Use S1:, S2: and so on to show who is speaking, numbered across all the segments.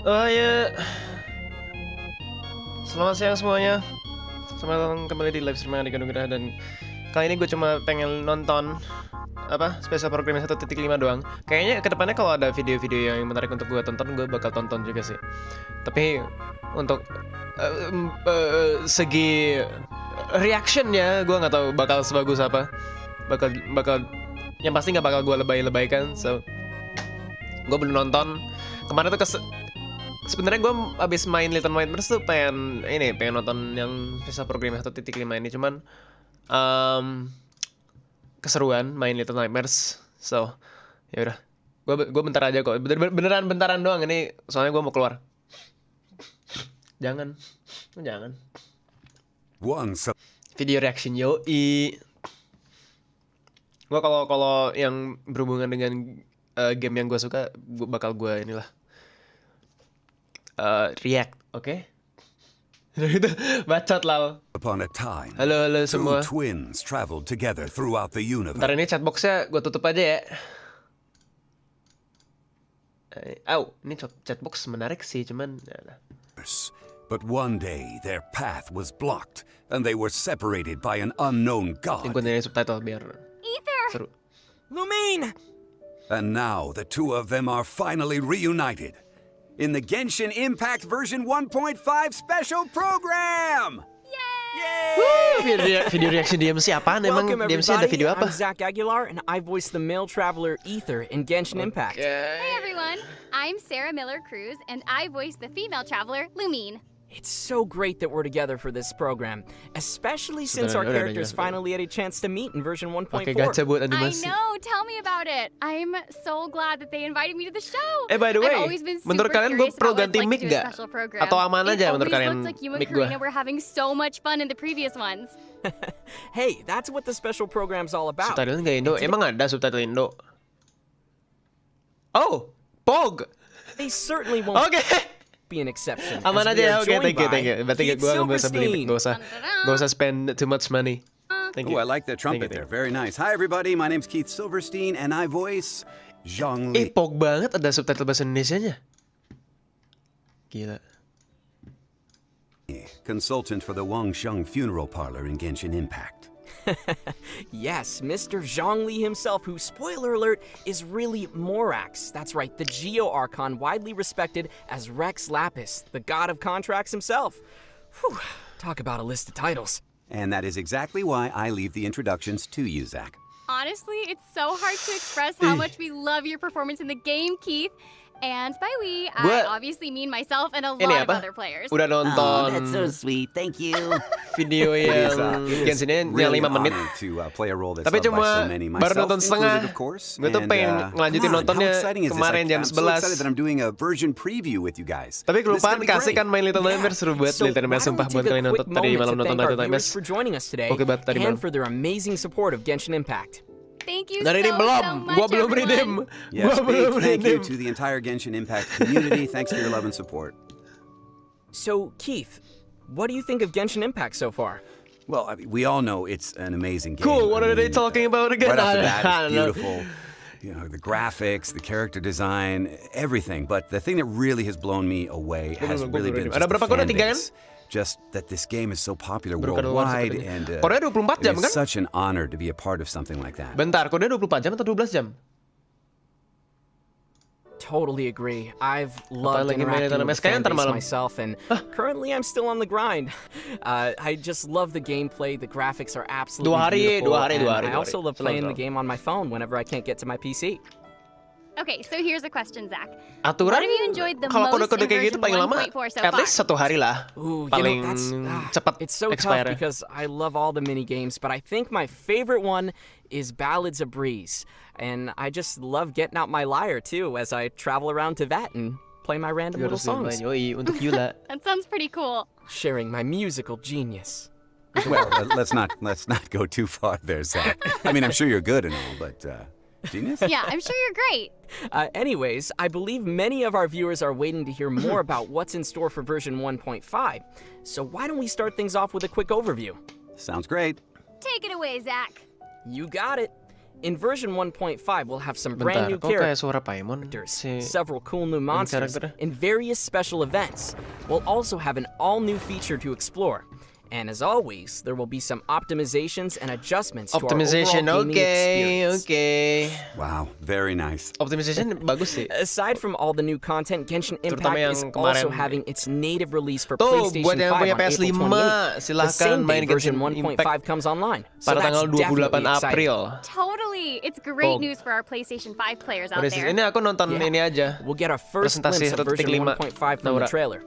S1: Ya, selamat siang semuanya. Selamat datang kembali di live stream yang Anugerah, dan kali ini gue cuma pengen nonton spesial programnya 1.5 doang. Kayaknya kedepannya kalau ada video-video yang menarik untuk gue tonton, gue bakal tonton juga sih. Tapi untuk segi reactionnya gue nggak tahu bakal sebagus apa. Bakal yang pasti nggak bakal gue lebay-lebaykan. So gue belum nonton. Kemarin tuh sebenarnya gue abis main Little Nightmares tuh pengen nonton yang spesial program 1.5 ini, cuman keseruan main Little Nightmares. So ya udah, gue bentar aja kok, beneran bentaran doang ini, soalnya gue mau keluar. Jangan video reaction yoi. Gue kalau yang berhubungan dengan game yang gue suka, bakal gue react, oke? Itu bacot lal.
S2: Upon a time,
S1: halo semua.
S2: two twins traveled together throughout the universe.
S1: Ntar ini chatboxnya gue tutup aja ya. Ini chatbox menarik sih, cuman
S2: But one day their path was blocked and they were separated by an unknown god.
S1: gue nyanyi subtitle biar seru.
S3: Lumine!
S2: And now the two of them are finally reunited in the Genshin Impact version 1.5 special program!
S1: Video reaction DMC apaan emang?
S3: Welcome,
S1: DMC ada video apa?
S3: I'm Zach Aguilar, and I voice the male traveler Ether in Genshin Impact.
S4: Hey everyone, I'm Sarah Miller-Cruz, and I voice the female traveler, Lumine.
S3: It's so great that we're together for this program, especially since our characters finally had a chance to meet in version 1.4.
S1: Pakai gacha buat
S4: I
S1: animasi.
S4: know, tell me about it. I'm so glad that they invited me to the show.
S1: By the way,
S4: I've always been
S1: menurut
S4: super
S1: kalian gue
S4: curious
S1: perlu
S4: about what
S1: ganti
S4: it's like
S1: mic
S4: to do a
S1: gak?
S4: special program.
S1: Atau aman aja menurut kalian
S4: It always looked like you and
S1: mic gue?
S4: Caranya were having so much fun in the previous ones.
S3: Hey, that's what the special program's all about.
S1: Subtitle nggak Indo? Emang ada subtitle Indo? Oh, Pog.
S3: They certainly won't be an exception.
S1: Aman
S3: as
S1: aja
S3: we
S1: ya,
S3: are
S1: oke,
S3: joined
S1: thank you.
S3: by
S1: Berarti
S3: Keith
S1: gue nggak usah beli mic,
S3: Silverstein.
S1: gak usah spend too much money. Thank you.
S2: Oh, I like that trumpet there. Very nice. Hi, everybody. My name's Keith Silverstein, and I voice Zhongli.
S1: Pog banget ada subtitle bahasa Indonesianya. Gila.
S2: Consultant for the Wangsheng Funeral Parlor in Genshin Impact.
S3: Yes, Mr. Zhongli himself, who, spoiler alert, is really Morax. That's right, the Geo-Archon widely respected as Rex Lapis, the god of contracts himself. Whew, talk about a list of titles.
S2: And that is exactly why I leave the introductions to you, Zach.
S4: Honestly, it's so hard to express how much we love your performance in the game, Keith. And by we, I obviously mean myself and a lot of other players.
S1: Udah nonton
S5: that's so sweet. Thank you.
S1: video yang Genshin yang 5 menit. Tapi cuma baru nonton setengah. Gue tuh pengen ngelanjutin nontonnya kemarin jam 11. Tapi kelupaan kasih kan main Little Nightmares, seru banget Little Nightmares, sumpah, buat kalian nonton tadi malam nonton Little Nightmares. Oke banget tadi malam.
S3: And for their amazing support of Genshin Impact.
S4: Thank you
S1: Dari
S4: so
S1: belum,
S4: much,
S1: gua belum
S4: everyone.
S1: redeem.
S2: Yes, big thank you to the entire Genshin Impact community. Thanks for your love and support.
S3: So, Keith, what do you think of Genshin Impact so far?
S2: Well, I mean, we all know it's an amazing game.
S1: Cool, what are they talking about again?
S2: Right off the bat,
S1: I
S2: it's
S1: don't know.
S2: beautiful. You know, the graphics, the character design, everything. But the thing that really has blown me away has really been just
S1: Ada
S2: the
S1: berapa kode?
S2: fan
S1: 3 kan?
S2: base. Just that this game is so popular
S1: Baru kode luar
S2: worldwide,
S1: sepertinya.
S2: and
S1: Korea 24 jam
S2: it's
S1: kan?
S2: such an honor to be a part of something like that.
S1: Bentar, kode 24 jam atau 12 jam?
S3: Totally agree. I've loved
S1: lagi main
S3: interacting
S1: Little
S3: with the
S1: Nightmares
S3: fan base
S1: malam.
S3: myself, and currently I'm still on the grind. I just love the gameplay. The graphics are absolutely beautiful.
S1: dua hari.
S3: I also love playing the game on my phone whenever I can't get to my PC.
S4: Okay, so here's a question, Zach.
S1: Aturan
S4: What have you enjoyed the
S1: kalau
S4: most
S1: kode-kode
S4: in
S1: kayak gitu
S4: version
S1: paling lama
S4: 1.4 so
S1: at
S4: far?
S1: least 1 hari lah.
S3: Ooh,
S1: Paling cepat
S3: it's so
S1: expire.
S3: tough because I love all the mini games, but I think my favorite one is Ballads of Breeze, and I just love getting out my lyre too as I travel around to Vat and play my random little songs,
S1: Yoi, untuk Yula.
S4: That sounds pretty cool.
S3: sharing my musical genius.
S2: Well, let's not go too far there, Zach. I mean, I'm sure you're good and all, but genius?
S4: Yeah, I'm sure you're great.
S3: Anyways, I believe many of our viewers are waiting to hear more about what's in store for version 1.5. So why don't we start things off with a quick overview?
S2: Sounds great.
S4: Take it away, Zach.
S3: You got it. In version 1.5, we'll have some brand
S1: Bentar,
S3: new
S1: kok kayak
S3: characters,
S1: suara Paimon?
S3: several cool new monsters,
S1: karakternya.
S3: and various special events. We'll also have an all-new feature to explore. And as always, there will be some optimizations and adjustments to our
S1: Optimization,
S3: overall gaming experience.
S2: Wow, very nice.
S1: Optimization bagus sih.
S3: Aside from all the new content, Genshin
S1: Terutama
S3: Impact is
S1: yang kemarin.
S3: also having its native release for
S1: Tuh,
S3: PlayStation
S1: buat yang
S3: 5
S1: punya
S3: on
S1: PS5,
S3: April 28th. The
S1: silahkan
S3: same
S1: main
S3: day version
S1: Genshin
S3: 1.5
S1: Impact
S3: comes online. So
S1: pada
S3: that's
S1: tanggal 28
S3: definitely exciting.
S1: April.
S4: Totally. It's great
S1: Oh.
S4: news for our PlayStation 5 players out
S1: What is this?
S4: there.
S1: Ini aku nonton
S3: Yeah.
S1: ini aja.
S3: We'll get our first
S1: Presentasi
S3: glimpse of
S1: 1.5
S3: version 1.5 from the
S1: Naura.
S3: trailer.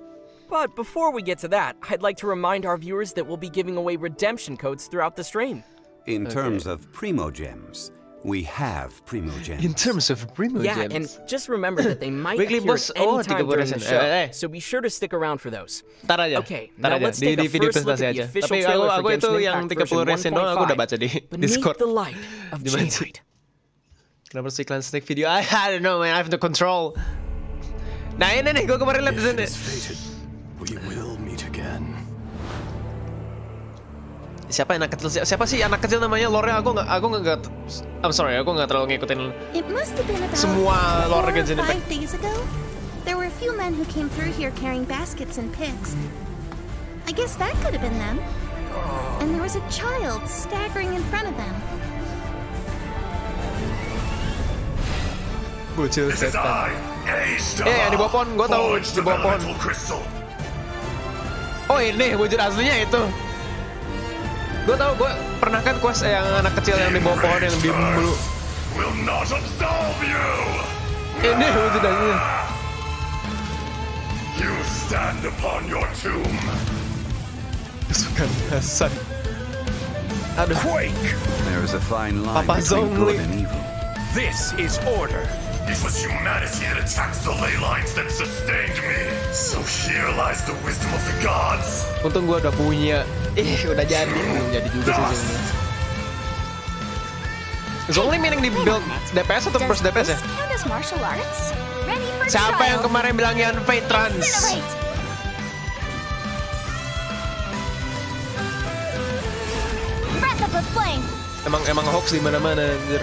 S3: But before we get to that, I'd like to remind our viewers that we'll be giving away redemption codes throughout the stream.
S2: In terms of Primo Gems, we have Primo Gems.
S1: In terms of Primo
S3: Yeah,
S1: Gems.
S3: and just remember that they might
S1: Weekly
S3: appear
S1: boss,
S3: at any time during the
S1: 30%.
S3: show, so be sure to stick around for those.
S1: Ntar aja.
S3: Okay,
S1: Ntar
S3: now
S1: aja.
S3: let's take a
S1: Di video
S3: first look
S1: presentasi
S3: at the
S1: aja.
S3: official
S1: Tapi
S3: trailer
S1: aku
S3: for
S1: itu
S3: Genshin
S1: yang
S3: Impact
S1: 30 resin doang aku udah
S3: 1.5,
S1: baca di
S3: Beneath
S1: Discord.
S3: the light of
S1: Di mana sih?
S3: Jadimod.
S1: Kenapa sih iklan snack video? I don't know man, I have no control. Nah ini nih, gue kemarin liat di sini.
S5: fated, we will meet again.
S1: Siapa anak kecil? Siapa sih anak kecil namanya? Lore-nya aku nggak. I'm sorry, aku nggak terlalu ngikutin.
S6: It must have been about
S1: Semua
S6: 4
S1: lore
S6: or
S1: Genshin
S6: 5
S1: Impact.
S6: days ago. There were a few men who came through here carrying baskets and picks. I guess that could have been them. And there was a child staggering in front of them.
S1: Bocil setan.
S5: Yang
S1: di bawah pohon, gua tahu di bawah pohon. Oh ini wujud aslinya itu. Gue tahu, gue pernah kan quest yang anak kecil yang di bawah pohon yang diem dulu.
S5: will not absolve you.
S1: Ini wujud aslinya.
S5: You stand upon your tomb.
S1: Kesukaan Hasan. Aduh.
S5: Quake.
S2: There is a fine line
S1: Papa
S2: between
S1: Zongli.
S2: good and evil.
S5: This is order. It was humanity that attacked the ley lines that sustained me. So here lies the wisdom of the gods.
S1: Untung gue udah punya. Udah jadi. Belum jadi juga sih Zongli. Zongli meaning di build DPS atau first DPS ya?
S6: Does this count as martial arts? Ready for
S1: Siapa
S6: trial.
S1: yang kemarin bilang Yan Fate Trans?
S6: Incinerate. Breath of a flame.
S1: Emang hoax di mana-mana anjir.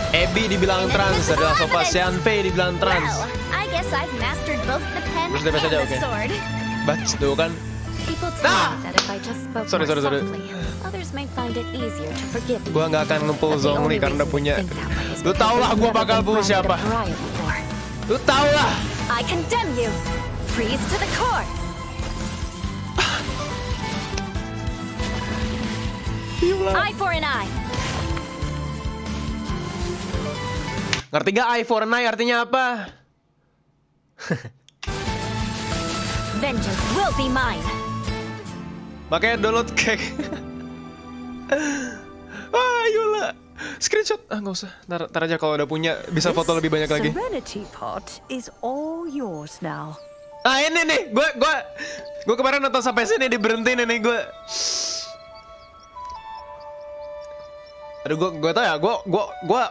S1: Abby dibilang trans, adalah Sofa Xianfei dibilang trans.
S6: Well, I guess I've mastered both the pen
S1: Terus
S6: and
S1: DPS aja,
S6: the
S1: oke.
S6: sword.
S1: Bats tuh kan.
S7: People tell
S1: Ah!
S7: me that if I just spoke
S1: Sorry.
S7: more softly, others may find it easier to forgive me.
S1: Gua nggak akan nge-pull
S7: But the
S1: Zongli
S7: only
S1: karena
S7: reason
S1: punya.
S7: I think that way is
S1: Lu
S7: because
S1: tau lah
S7: I've
S1: gua
S7: never
S1: bakal
S7: been
S1: pull
S7: branded a
S1: siapa.
S7: pariah before.
S1: Lu tau lah.
S7: I condemn you. Freeze to the core.
S6: Eye for an eye.
S1: Ngerti gak eye for an eye artinya apa?
S6: Vengeance will be mine.
S1: Makanya download cake. Ayolah. Screenshot. Nggak usah. Ntar aja kalau udah punya bisa foto lebih banyak lagi.
S8: Serenity pot is all yours now.
S1: Ah ini nih, gue kemarin nonton sampai sini diberhentiin nih gue. Aduh gue tau ya, gue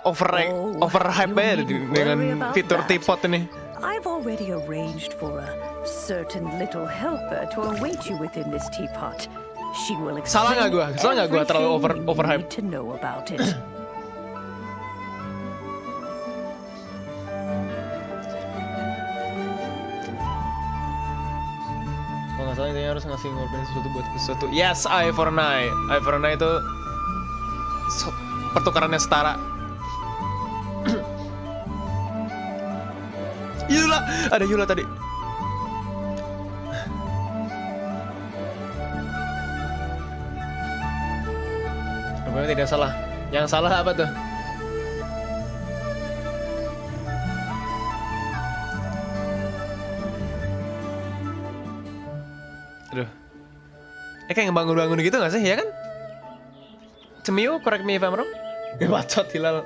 S1: overhype aja dengan fitur teapot ini.
S8: I've already arranged for a certain little helper to await you within this teapot. She will
S1: Salah nggak
S8: explain
S1: gua? Salah nggak gua terlalu
S8: everything you
S1: overhype?
S8: need to know about it.
S1: Kalau nggak salah intinya harus ngasih ngorbanin sesuatu buat sesuatu. Yes, eye for an eye. Eye for an eye itu pertukarannya setara. Yula, ada Yula tadi. Rupanya tidak salah. Yang salah apa tuh? Aduh. Kayak ngebangun-bangun gitu gak sih, ya kan? Cemio, correct me if I'm wrong. Bacot, Hilal.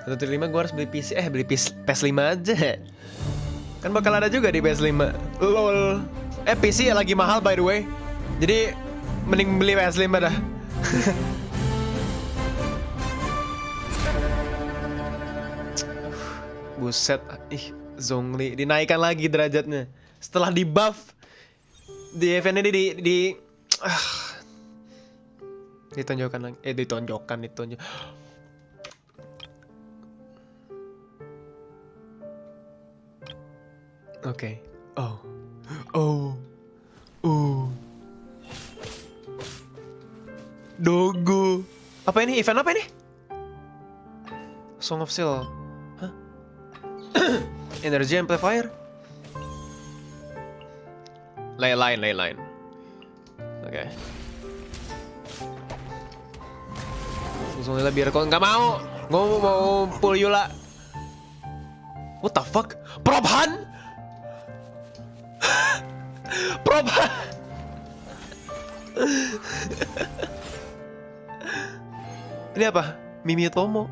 S1: 1.5 gue harus beli PC, beli PS5 aja. Kan bakal ada juga di PS5. Lol. PC ya lagi mahal by the way. Jadi, mending beli PS5 dah. Buset, Zongli dinaikkan lagi derajatnya. Setelah di buff di event ini Ditonjokkan lagi. Ditonjok. Oke. Oh. Dogo. Apa ini? Event apa ini? Song of Seal. Hah? Energy amplifier? Ley line. Oke. Langsung aja biar kau nggak mau. Gue mau pull Yula. What the fuck? Probhan? Probhan? Ini apa? Mimi Tomo.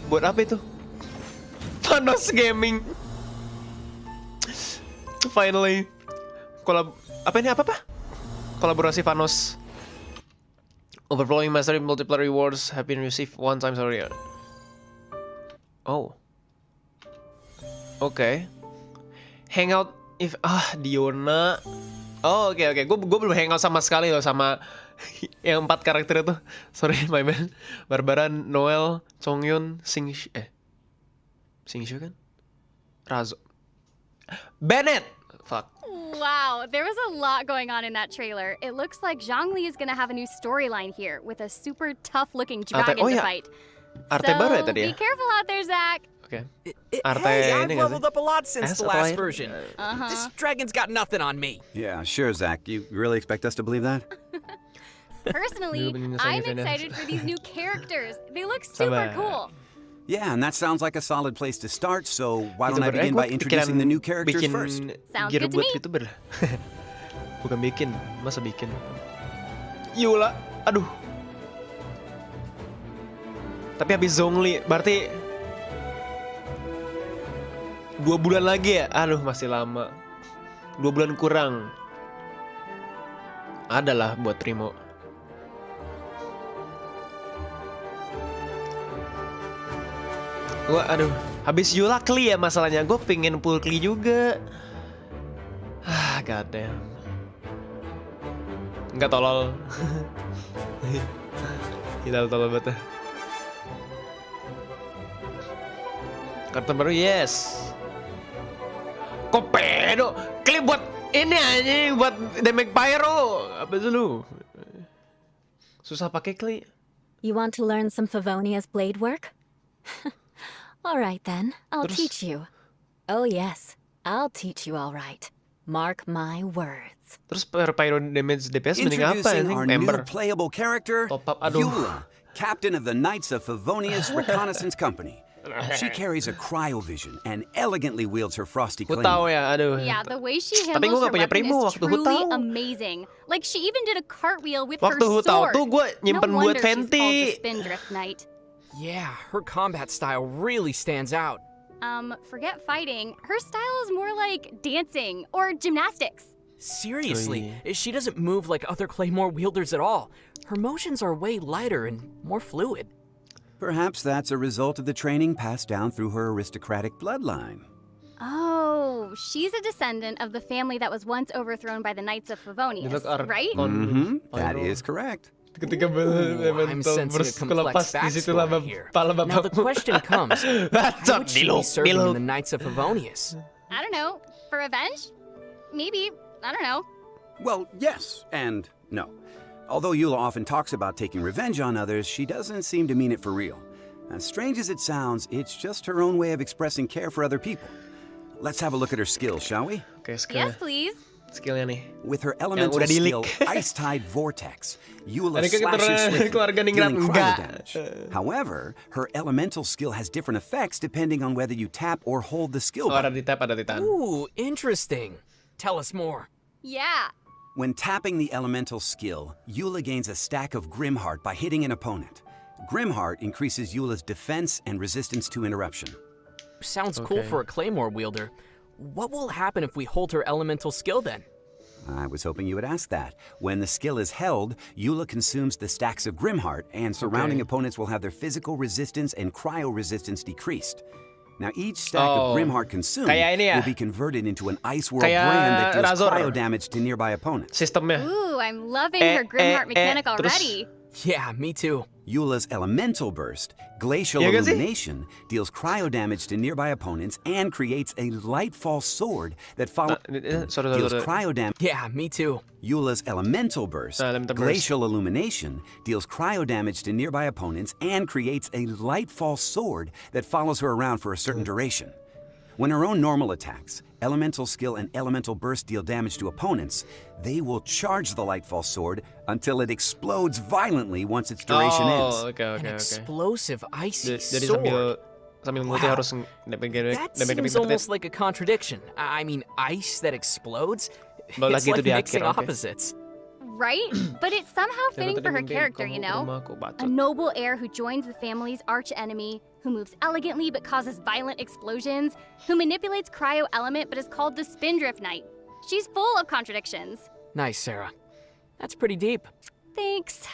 S1: Buat apa itu? Thanos Gaming. Finally. Apa ini? Apa? Kolaborasi Thanos. Overflowing Mastery Multiplayer Rewards have been received one time already. Oh. Oke. Hangout if Diona. Oh, oke. Gue belum hangout sama sekali loh sama yang 4 karakter itu. Sorry, my bad. Barbara, Noel, Chongyun, Singshu kan? Razo. Bennett. Fuck.
S4: Wow, there was a lot going on in that trailer. It looks like Zhongli is gonna have a new storyline here with a super tough-looking dragon to fight.
S1: Arte baru ya tadi ya?
S4: Be careful out there, Zach.
S1: Oke.
S3: Hey, I've
S1: ini nggak
S3: leveled
S1: sih?
S3: up a lot since the last version.
S4: Uh-huh.
S3: This dragon's got nothing on me.
S2: Yeah, sure, Zach. You really expect us to believe that?
S4: Personally, I'm excited for these new characters. They look super cool.
S2: Yeah, and that sounds like a solid place to start, so why don't I begin by introducing the new characters first?
S4: Sounds good to me.
S1: YouTuber. Bukan bikin, masa bikin. Yula, aduh. Tapi habis Zhongli, berarti 2 bulan lagi ya? Aduh, masih lama. 2 bulan kurang. Adalah buat Trimo. Habis Yula Kli ya masalahnya. Gue pengen pull Kli juga. God damn. Enggak tolol. Kita tolol banget. Kartu baru yes. Kok pedo? Kli buat ini aja, buat damage pyro. Apa sih lu? Susah pakai Kli.
S7: You want to learn some Favonia's blade work? All right then, I'll teach you. Oh yes, I'll teach you all right. Mark my words.
S1: Terus per pyro damage DPS mending apa
S2: Introducing
S1: ini?
S2: our new playable character, Yula, captain of the Knights of Favonia's Reconnaissance Company. She carries a cryovision and elegantly wields her frosty claymore.
S1: Tahu ya, aduh.
S4: Yeah, the way she handles her weapon is truly amazing. Like she even did a cartwheel with her sword.
S1: Tuh gue nyimpen
S4: no
S1: buat
S4: wonder she's
S1: Fenty.
S4: called the Spindrift Knight.
S3: Yeah, her combat style really stands out.
S4: Forget fighting. Her style is more like dancing or gymnastics.
S3: Seriously, she doesn't move like other claymore wielders at all. Her motions are way lighter and more fluid.
S2: Perhaps that's a result of the training passed down through her aristocratic bloodline.
S4: Oh, she's a descendant of the family that was once overthrown by the Knights of Favonius, right?
S2: That is correct.
S1: Ketika
S3: I'm sensing a complex backstory here. Now the question comes, how would she be serving in the Knights of Favonius?
S4: I don't know. For revenge? Maybe. I don't know.
S2: Well, yes and no. Although Yula often talks about taking revenge on others, she doesn't seem to mean it for real. As strange as it sounds, it's just her own way of expressing care for other people. Let's have a look at her skills, shall we?
S1: Okay, skill.
S4: Yes, please.
S1: Skillnya nih.
S2: With her elemental skill, Ice Tide Vortex, Yula slashes swiftly, dealing cryo damage. However, her elemental skill has different effects depending on whether you tap or hold the skill
S1: Ada
S2: button.
S1: di tap, ada di tahan.
S3: Ooh, interesting. Tell us more.
S4: Yeah.
S2: When tapping the elemental skill, Yula gains a stack of Grimheart by hitting an opponent. Grimheart increases Yula's defense and resistance to interruption.
S3: Sounds cool for a claymore wielder. What will happen if we hold her elemental skill then?
S2: I was hoping you would ask that. When the skill is held, Yula consumes the stacks of Grimheart, and surrounding opponents will have their physical resistance and cryo resistance decreased. Now, each stack of Grimheart consumed
S1: Kayak ini ya?
S2: will be converted into an Ice World
S1: Kayak
S2: brand that deals
S1: Razor.
S2: cryo damage to nearby opponents.
S1: Sistemnya.
S4: Ooh, I'm loving her Grimheart mechanic
S1: terus?
S4: already.
S3: Yeah, me too.
S2: Eula's Elemental Burst, Glacial
S1: Iya gak sih?
S2: Illumination, deals cryo damage to nearby opponents and creates a Lightfall Sword that deals cryo damage.
S3: Yeah, me too.
S2: Eula's Elemental Burst,
S1: Elemental Burst.
S2: Glacial Illumination, deals cryo damage to nearby opponents and creates a Lightfall Sword that follows her around for a certain duration. When her own normal attacks, Elemental Skill and Elemental Burst deal damage to opponents, they will charge the Lightfall Sword until it explodes violently once its duration ends.
S1: Oke.
S3: An explosive icy
S1: Jadi
S3: sword.
S1: sambil ngutip
S3: Wow.
S1: harus
S3: That seems almost like a contradiction. I mean, ice that explodes?
S1: Baru
S3: It's
S1: lagi
S3: like
S1: itu di
S3: mixing
S1: akhir, oke.
S3: opposites.
S4: Right? But it's somehow fitting for her character, you know? A noble heir who joins the family's arch enemy, who moves elegantly but causes violent explosions, who manipulates cryo element but is called the Spindrift Knight. She's full of contradictions.
S3: Nice, Sarah. That's pretty deep.
S4: Thanks.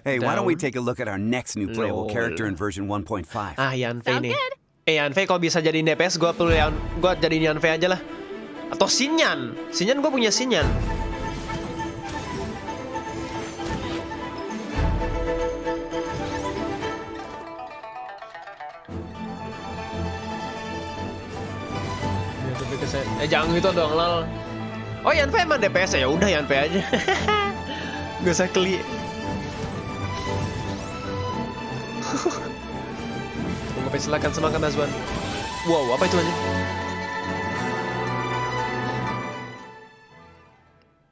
S2: Hey, why don't we take a look at our next new playable
S1: Lol.
S2: character in version 1.5?
S1: Yanfei
S4: Sounds
S1: nih.
S4: good.
S1: Yanfei kalau bisa jadiin DPS, gue jadiin Yanfei aja lah. Atau Xinyan. Xinyan gue punya Xinyan. Jangan gitu dong, lol. Oh, Yanfei emang DPS ya? Udah Yanfei aja. Gak usah keli. Tunggu, silakan semakan Azwan. Wow, apa itu aja?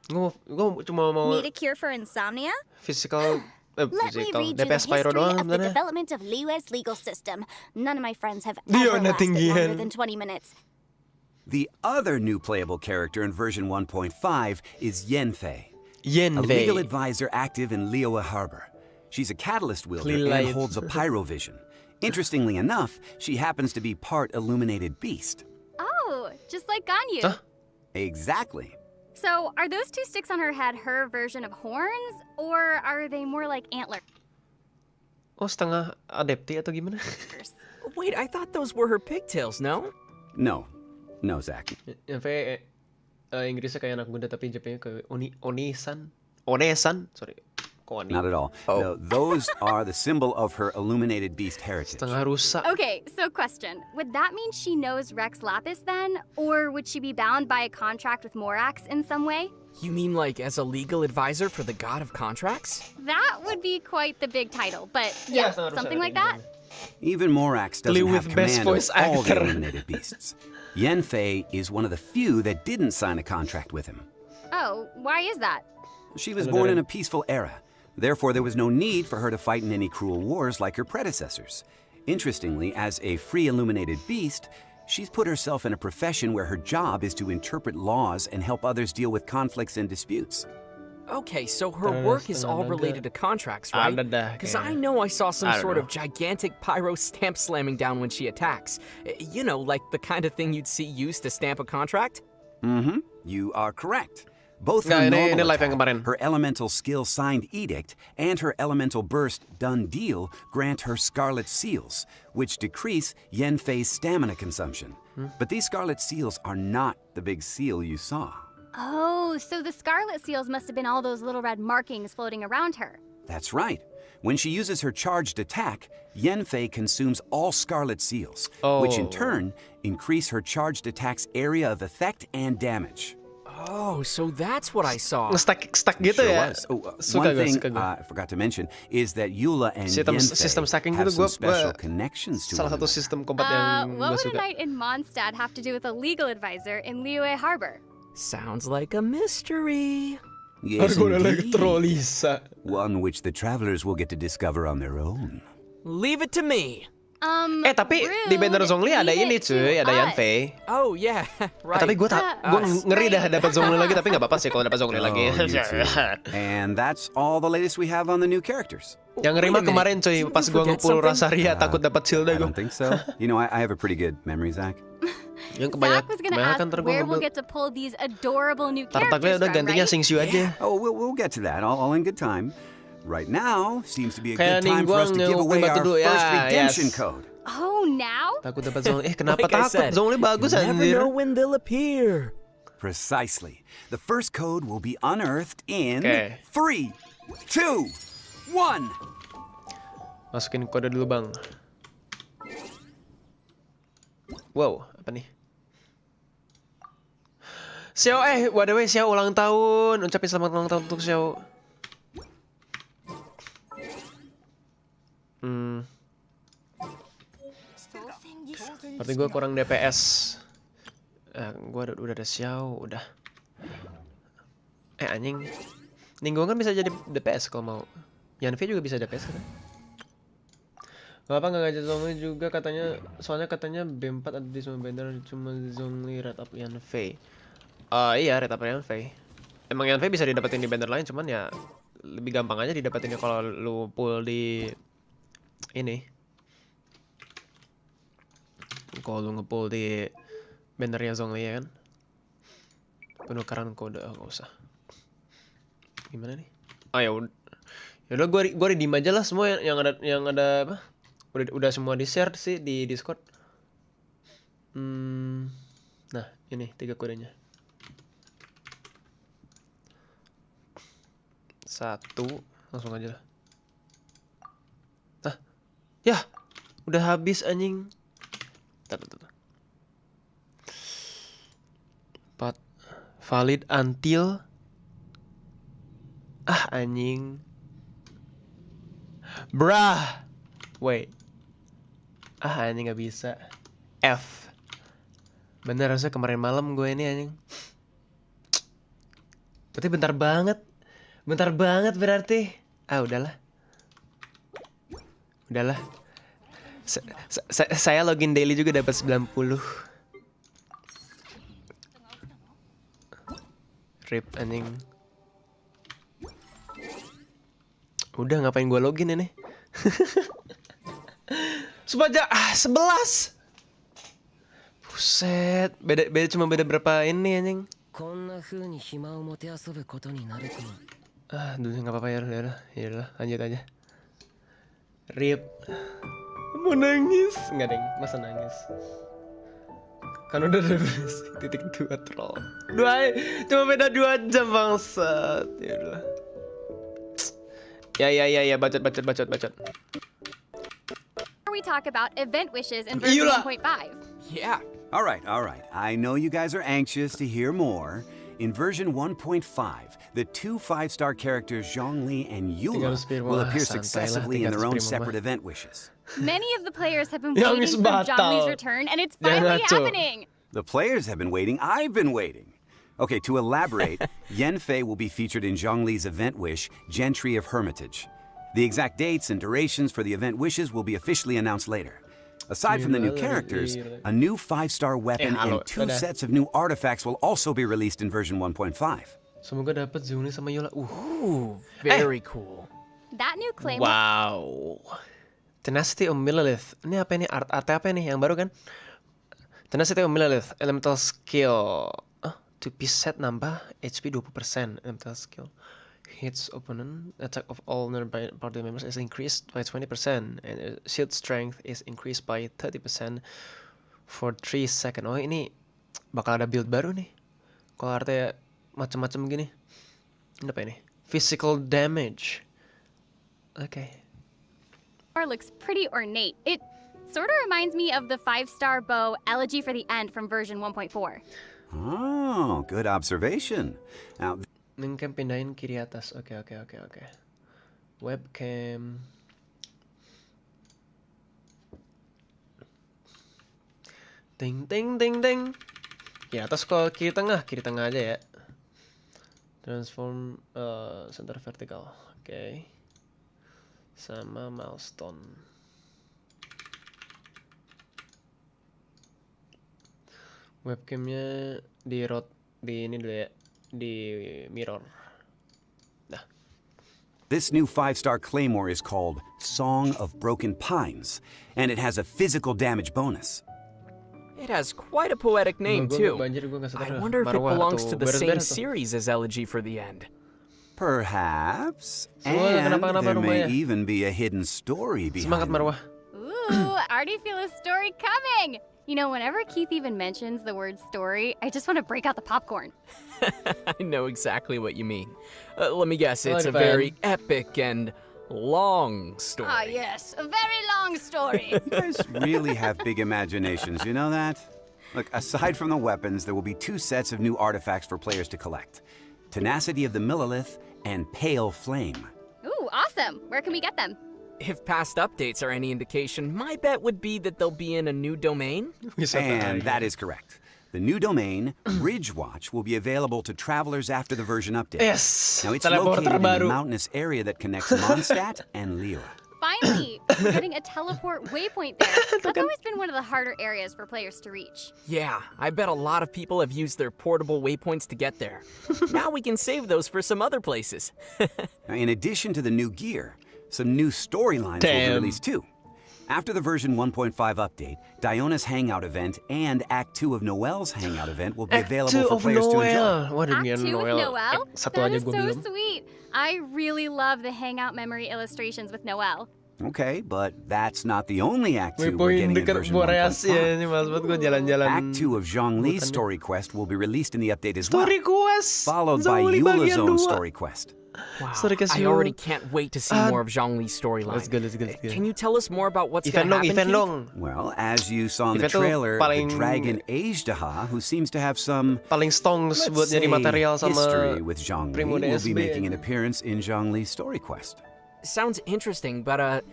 S1: Gue cuma mau
S6: Need a cure for insomnia?
S1: physical
S6: Let me
S1: physical
S6: read you the
S1: DPS Pyro
S6: history
S1: doang
S6: of the
S1: sebenarnya.
S6: development of Liyue's legal system. None of my friends have
S1: Dia
S6: ever
S1: udah
S6: lasted
S1: tinggian.
S6: longer than 20 minutes.
S2: The other new playable character in version 1.5 is Yanfei, a
S1: Yanfei.
S2: legal advisor active in Liyue Harbor. She's a catalyst wielder
S1: Light.
S2: and holds a pyrovision. Interestingly enough, she happens to be part illuminated beast.
S4: Oh, just like Ganyu.
S1: Huh?
S2: Exactly.
S4: So, are those two sticks on her head her version of horns, or are they more like antlers?
S1: Oh, setengah adepti atau gimana?
S3: Wait, I thought those were her pigtails, no?
S2: No, Zach.
S1: Yanfei Inggrisnya kayak anak muda tapi Jepangnya kayak Onesan, sorry. Kok Oni?
S2: Not at all. No, those are the symbol of her illuminated beast heritage.
S1: Setengah rusak.
S4: Okay, so question. Would that mean she knows Rex Lapis then? Or would she be bound by a contract with Morax in some way?
S3: You mean like as a legal advisor for the god of contracts?
S4: That would be quite the big title, but yeah,
S1: setengah rusak
S4: something like
S1: kayak
S4: that?
S2: Even Morax doesn't
S1: Live
S2: have
S1: with best
S2: command
S1: voice
S2: of all the
S1: actor.
S2: illuminated beasts. Yanfei is one of the few that didn't sign a contract with him.
S4: Oh, why is that?
S2: She was born in a peaceful era. Therefore, there was no need for her to fight in any cruel wars like her predecessors. Interestingly, as a free illuminated beast, she's put herself in a profession where her job is to interpret laws and help others deal with conflicts and disputes.
S3: Okay, so her work is all related to contracts, right?
S1: Ada dah
S3: Because
S1: kayaknya.
S3: I know I saw some
S1: I don't
S3: sort
S1: know.
S3: of gigantic pyro stamp slamming down when she attacks. You know, like the kind of thing you'd see used to stamp a contract?
S2: Mm-hmm. You are correct. Both
S1: Nah,
S2: her
S1: ini
S2: normal
S1: live yang
S2: attack,
S1: kemarin.
S2: her elemental skill signed edict, and her elemental burst done deal grant her scarlet seals, which decrease Yanfei's stamina consumption. But these scarlet seals are not the big seal you saw.
S4: Oh, so the Scarlet Seals must have been all those little red markings floating around her.
S2: That's right. When she uses her charged attack, Yanfei consumes all scarlet seals, which in
S1: Oh.
S2: turn increase her charged attack's area of effect and damage.
S3: Oh, so that's what I saw.
S1: Stuck gitu
S2: Sure
S1: ya.
S2: was. Oh,
S1: Suka
S2: one
S1: gue,
S2: thing
S1: suka gue.
S2: I forgot to mention is that Eula and
S1: Sistem
S2: Yanfei
S1: stacking
S2: have
S1: gitu
S2: some
S1: gue
S2: special connections to
S1: salah
S2: one
S1: satu
S2: another.
S1: sistem kombat yang
S4: What
S1: gue
S4: would a
S1: suka.
S4: knight in Mondstadt have to do with a legal advisor in Liyue Harbor?
S3: Sounds like a mystery.
S2: Yes,
S1: Argon
S2: indeed.
S1: elektrolisa.
S2: One which the travelers will get to discover on their own.
S3: Leave it to me.
S1: Tapi di
S4: rude.
S1: banner Zhongli ada
S4: Leave
S1: ini
S4: it to
S1: cuy, ada
S4: us.
S1: Yanfei.
S3: Oh, yeah, right.
S1: Tapi gue ngeri dah dapat Zhongli lagi, tapi nggak apa-apa sih kalau dapat Zhongli lagi.
S2: Oh, you too. And that's all the latest we have on the new characters.
S1: Yang ngeri
S3: Wait a
S1: mah
S3: minute.
S1: kemarin cuy,
S3: Didn't
S1: pas
S3: you
S1: gue
S3: forget
S1: ngepul
S3: something?
S1: Rosaria takut dapat Silda
S2: I
S1: gue.
S2: don't think so. You know, I have a pretty good memory, Zach.
S1: Yang
S4: Zach was gonna ask
S1: kebanyakan ntar gue
S4: where we'll
S1: ngebel.
S4: get to pull these adorable new
S1: Tartaknya
S4: characters
S1: udah
S4: from,
S1: gantinya
S4: right?
S1: Singxiu aja.
S2: Oh, we'll get to that, all in good time. Right now seems to be a
S1: Kayak
S2: good time for us to
S1: Ningguang
S2: give away
S1: batu
S2: our
S1: dulu,
S2: first
S1: ya,
S2: redemption
S1: yes.
S2: code.
S4: Oh Oh, now?
S1: Takut dapat Zhongli. Kenapa
S3: Like I
S1: takut?
S3: said,
S1: Zhongli bagus
S3: you never
S1: anjir.
S3: know when they'll appear.
S2: Precisely. The first code will be unearthed in
S1: Okay.
S2: 3, 2, 1.
S1: Masukin kode dulu, Bang. Wow, apa nih? Xiao, by the way, Xiao ulang tahun. Ucapin selamat ulang tahun untuk Xiao. Berarti gue kurang DPS. Gue udah ada Xiao, udah. Anjing. Ninggo kan bisa jadi DPS kalau mau. Yanvi juga bisa DPS kan? Kenapa nggak ngajak Zhongli juga katanya? Soalnya katanya B4 ada di semua banner, cuma Zhongli red up Yanvi. Iya, red up Yanvi. Emang Yanvi bisa didapetin di banner lain, cuman ya lebih gampang aja didapetinnya kalau lu pull di ini. Kalau lu ngepull di bannernya Zhongli ya kan. Penukaran kode, nggak usah. Gimana nih? Yaudah gue redeem aja lah semua yang ada apa? Udah semua di share sih di Discord. Nah ini 3 kodenya. 1 langsung aja lah. Nah, ya udah habis anjing. Bentar. 4 valid until anjing. Brah. Wait. Anjing nggak bisa. F. Bener harusnya kemarin malam gue ini anjing. Berarti bentar banget. Bentar banget berarti. Udahlah. Saya login daily juga dapat 90. Rip anjing. Udah ngapain gue login ini? Sebaja 11. Buset, beda cuma beda berapa ini anjing. Dulu nggak apa-apa ya udah, lanjut aja. Rip. Mau nangis nggak deng? Masa nangis? Kan udah ada titik 2 troll. Cuma beda 2 jam bangsat. Ya udah. Ya, bacot.
S4: We talk about event wishes in version 1.5.
S3: Yeah.
S2: All right. I know you guys are anxious to hear more. In version 1.5, the 2 5-star characters Zhongli and Yula will appear successively in their own separate event wishes.
S4: Many of the players have been waiting for Zhongli's return, and it's finally happening.
S2: The players have been waiting. I've been waiting. Okay, to elaborate, Yanfei will be featured in Zhongli's event wish, Gentry of Hermitage. The exact dates and durations for the event wishes will be officially announced later. Aside from the new characters, a new 5-star weapon and 2 sets of new artifacts will also be released in version 1.5.
S1: Semoga dapat Zuni sama Yola.
S3: Ooh, very cool.
S4: That new claim.
S1: Wow. Tenacity of Millilith. Ini apa ini? Art apa ini? Yang baru kan? Tenacity of Millilith. Elemental skill. 2-piece set nambah HP 20%. Elemental skill. Hits opponent, attack of all nearby party members is increased by 20%, and shield strength is increased by 30% for 3 seconds. Oh ini bakal ada build baru nih. Kalau artinya macam-macam gini. Ini apa ini? Physical damage. Okay.
S4: Looks pretty ornate. It sort of reminds me of the 5-star bow Elegy for the End from version 1.4.
S2: Oh, good observation. Now.
S1: Webcam pindahin kiri atas. Oke. Webcam. Ting. Kiri atas kok kiri tengah aja ya. Transform center vertical. Oke. Sama milestone. Webcamnya di ini dulu ya. Di mirror. Nah.
S2: This new 5-star claymore is called Song of Broken Pines, and it has a physical damage bonus.
S3: It has quite a poetic name, too. I wonder if it belongs to the same series as Elegy for the End.
S2: Perhaps. And there may even be a hidden story behind it.
S4: Ooh, Ooh, I already feel a story coming. You know, whenever Keith even mentions the word story, I just want to break out the popcorn.
S3: I know exactly what you mean. Let me guess, it's a
S1: Like that.
S3: very epic and long story.
S4: Ah, yes, a very long story.
S2: You guys really have big imaginations, you know that? Look, aside from the weapons, there will be 2 sets of new artifacts for players to collect. Tenacity of the Millilith and Pale Flame.
S4: Ooh, awesome. Where can we get them?
S3: If past updates are any indication, my bet would be that they'll be in a new domain.
S2: And that is correct. The new domain, Bridgewatch, will be available to travelers after the version update.
S1: Yes.
S2: Now, it's
S1: Teleporter
S2: located in
S1: baru.
S2: the mountainous area that connects Mondstadt and Liyue.
S4: Finally, we're getting a teleport waypoint there. That's always been one of the harder areas for players to reach.
S3: Yeah, I bet a lot of people have used their portable waypoints to get there. Now we can save those for some other places.
S2: Now, in addition to the new gear, some new storylines will be
S1: Damn.
S2: released too. After the version 1.5 update, Diona's Hangout event and Act 2 of Noel's Hangout event will be
S1: Act
S2: available
S1: 2
S2: for
S1: of
S2: players to enjoy.
S1: Noel. Waduh,
S4: Act
S1: niyan
S4: 2 with Noel?
S1: Satu
S4: That
S1: aja
S4: is
S1: gua
S4: so
S1: belum.
S4: sweet. I really love the Hangout memory illustrations with Noel.
S2: Okay, but that's not the only Act 2 we're
S1: Waypoint
S2: getting in
S1: dekat
S2: version
S1: Boreas ya,
S2: 1.5.
S1: ini mas buat gue jalan-jalan.
S2: Act 2 of Zhongli's story quest will be released in the update as well,
S1: Story quest.
S2: followed by
S1: Zhongli
S2: Eula's
S1: bagian
S2: own
S1: 2.
S2: story quest.
S3: Wow,
S1: Sorry, guys,
S3: I
S1: you-
S3: already can't wait to see more of Zhongli's storyline.
S1: Let's go, let's go, let's go.
S3: Can you tell us more about what's
S1: Event
S3: going to
S1: long,
S3: happen,
S1: event
S3: Keith?
S1: long.
S2: Well, as you saw in the
S1: Event tuh
S2: trailer,
S1: paling-
S2: the dragon Ajdaha, who seems to have some
S1: Paling stongs
S2: let's
S1: buat
S2: say,
S1: nyari material sama
S2: history with Zhongli,
S1: Primo
S2: will be
S1: DSB.
S2: making an appearance in Zhongli's story quest.
S3: Sounds interesting, but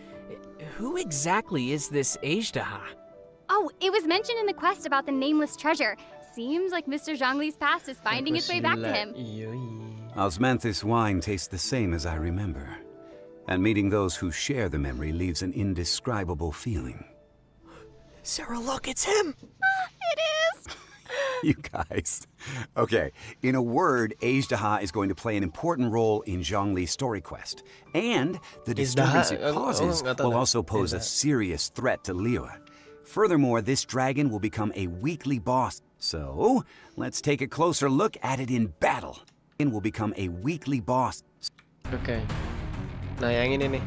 S3: who exactly is this Ajdaha?
S4: Oh, it was mentioned in the quest about the nameless treasure. Seems like Mr. Zhongli's past is finding its way back to him.
S2: Osmanthus wine tastes the same as I remember, and meeting those who share the memory leaves an indescribable feeling.
S3: Sarah, look, it's him!
S4: It is!
S2: You guys. Okay, in a word, Ajdaha is going to play an important role in Zhongli's story quest, and the disturbance it
S1: Ajdaha?
S2: causes
S1: nggak tahu
S2: will
S1: dah.
S2: also pose a
S1: Ajdaha.
S2: serious threat to Liyue. Furthermore, this dragon will become a weekly boss, so let's take a closer look at it in battle. It will become a weekly boss.
S1: Oke. Nah, yang ini nih.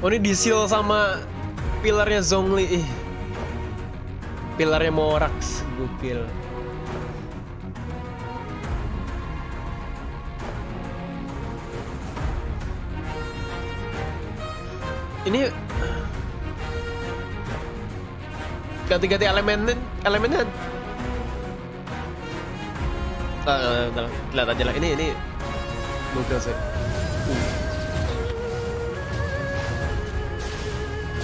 S1: Oh, ini di-seal sama pilarnya Zhongli. Ih. Pilarnya Morax, gokil. Ini ganti-ganti elemennya. Lihat aja lah. Ini gokil sih.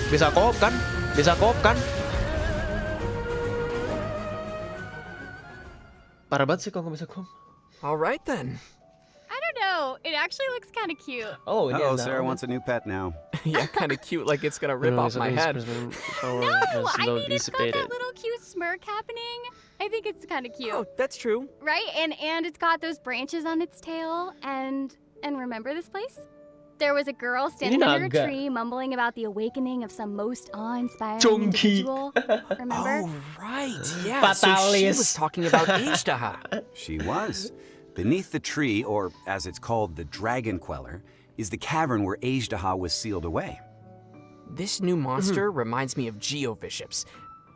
S1: Bisa co-op kan? Bisa co-op kan? Parah banget sih kalau nggak bisa co-op.
S3: All right then.
S4: I don't know. It actually looks kind of cute.
S1: Oh, ini
S2: Oh,
S1: ada
S2: Sarah
S1: apa?
S2: wants a new pet now.
S3: Yeah, kind of cute, like it's gonna rip off my head.
S4: No, I mean it's got that little cute smirk happening. I think it's kind of cute,
S3: Oh, that's true.
S4: right? And it's got those branches on its tail. And remember this place? There was a girl standing under a
S1: naga.
S4: tree, mumbling about the awakening of some most awe-inspiring
S1: Chonky.
S4: individual. Remember?
S3: Oh, right. Yeah. So she was
S1: Fatalis.
S3: talking about Ajdaha.
S2: She was. Beneath the tree, or as it's called, the Dragon Queller, is the cavern where Ajdaha was sealed away.
S3: This new monster reminds me of Geoviships.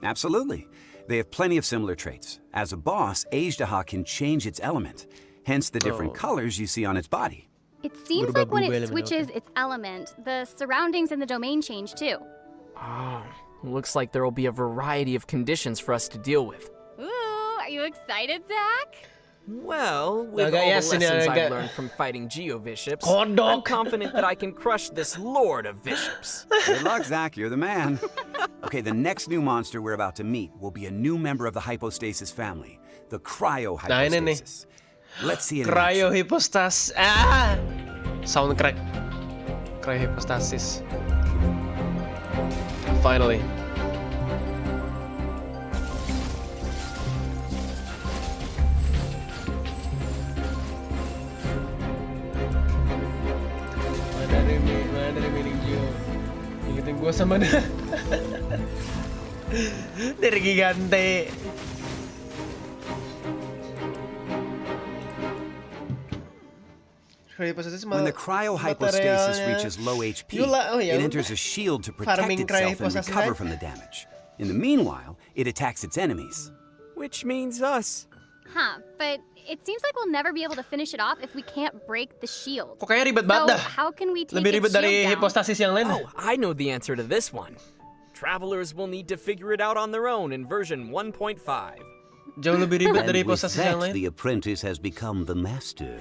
S2: Absolutely. They have plenty of similar traits. As a boss, Ajdaha can change its element, hence the different
S1: Oh.
S2: colors you see on its body.
S4: It seems
S1: Berubah
S4: like when
S1: berubah
S4: it
S1: elemen,
S4: switches its element, the surroundings in the domain change too.
S3: Oh, looks like there will be a variety of conditions for us to deal with.
S4: Ooh, are you excited, Zach?
S3: Well, with
S1: Agak
S3: all the
S1: yes ini,
S3: lessons
S1: agak-
S3: I've learned from fighting Geoviships,
S1: Kodok.
S3: I'm confident that I can crush this Lord of Viships.
S2: Good luck, Zach. You're the man. Okay, the next new monster we're about to meet will be a new member of the hypostasis family, the
S1: Nah, ini nih.
S2: cryohypostasis. Let's see it in action.
S1: Cryohypostas. Ah! Sound crack. Cryohypostasis. Finally. Mana dari milik Gio. Ingetin gua sama dia. Dari Gigante.
S2: When the cryohypostasis reaches low HP, it enters a shield to protect itself and recover from the damage. In the meanwhile, it attacks its enemies.
S3: Which means us.
S4: Huh, but it seems like we'll never be able to finish it off if we can't break the shield.
S1: Kok kayaknya ribet
S4: So,
S1: banget dah.
S4: how can we take
S1: Lebih ribet
S4: its
S1: dari
S4: shield down?
S1: hipostasis yang lain.
S3: Oh, I know the answer to this one. Travelers will need to figure it out on their own in version 1.5.
S1: Jauh lebih ribet dari
S2: And with
S1: hipostasis yang
S2: that,
S1: lain.
S2: the apprentice has become the master.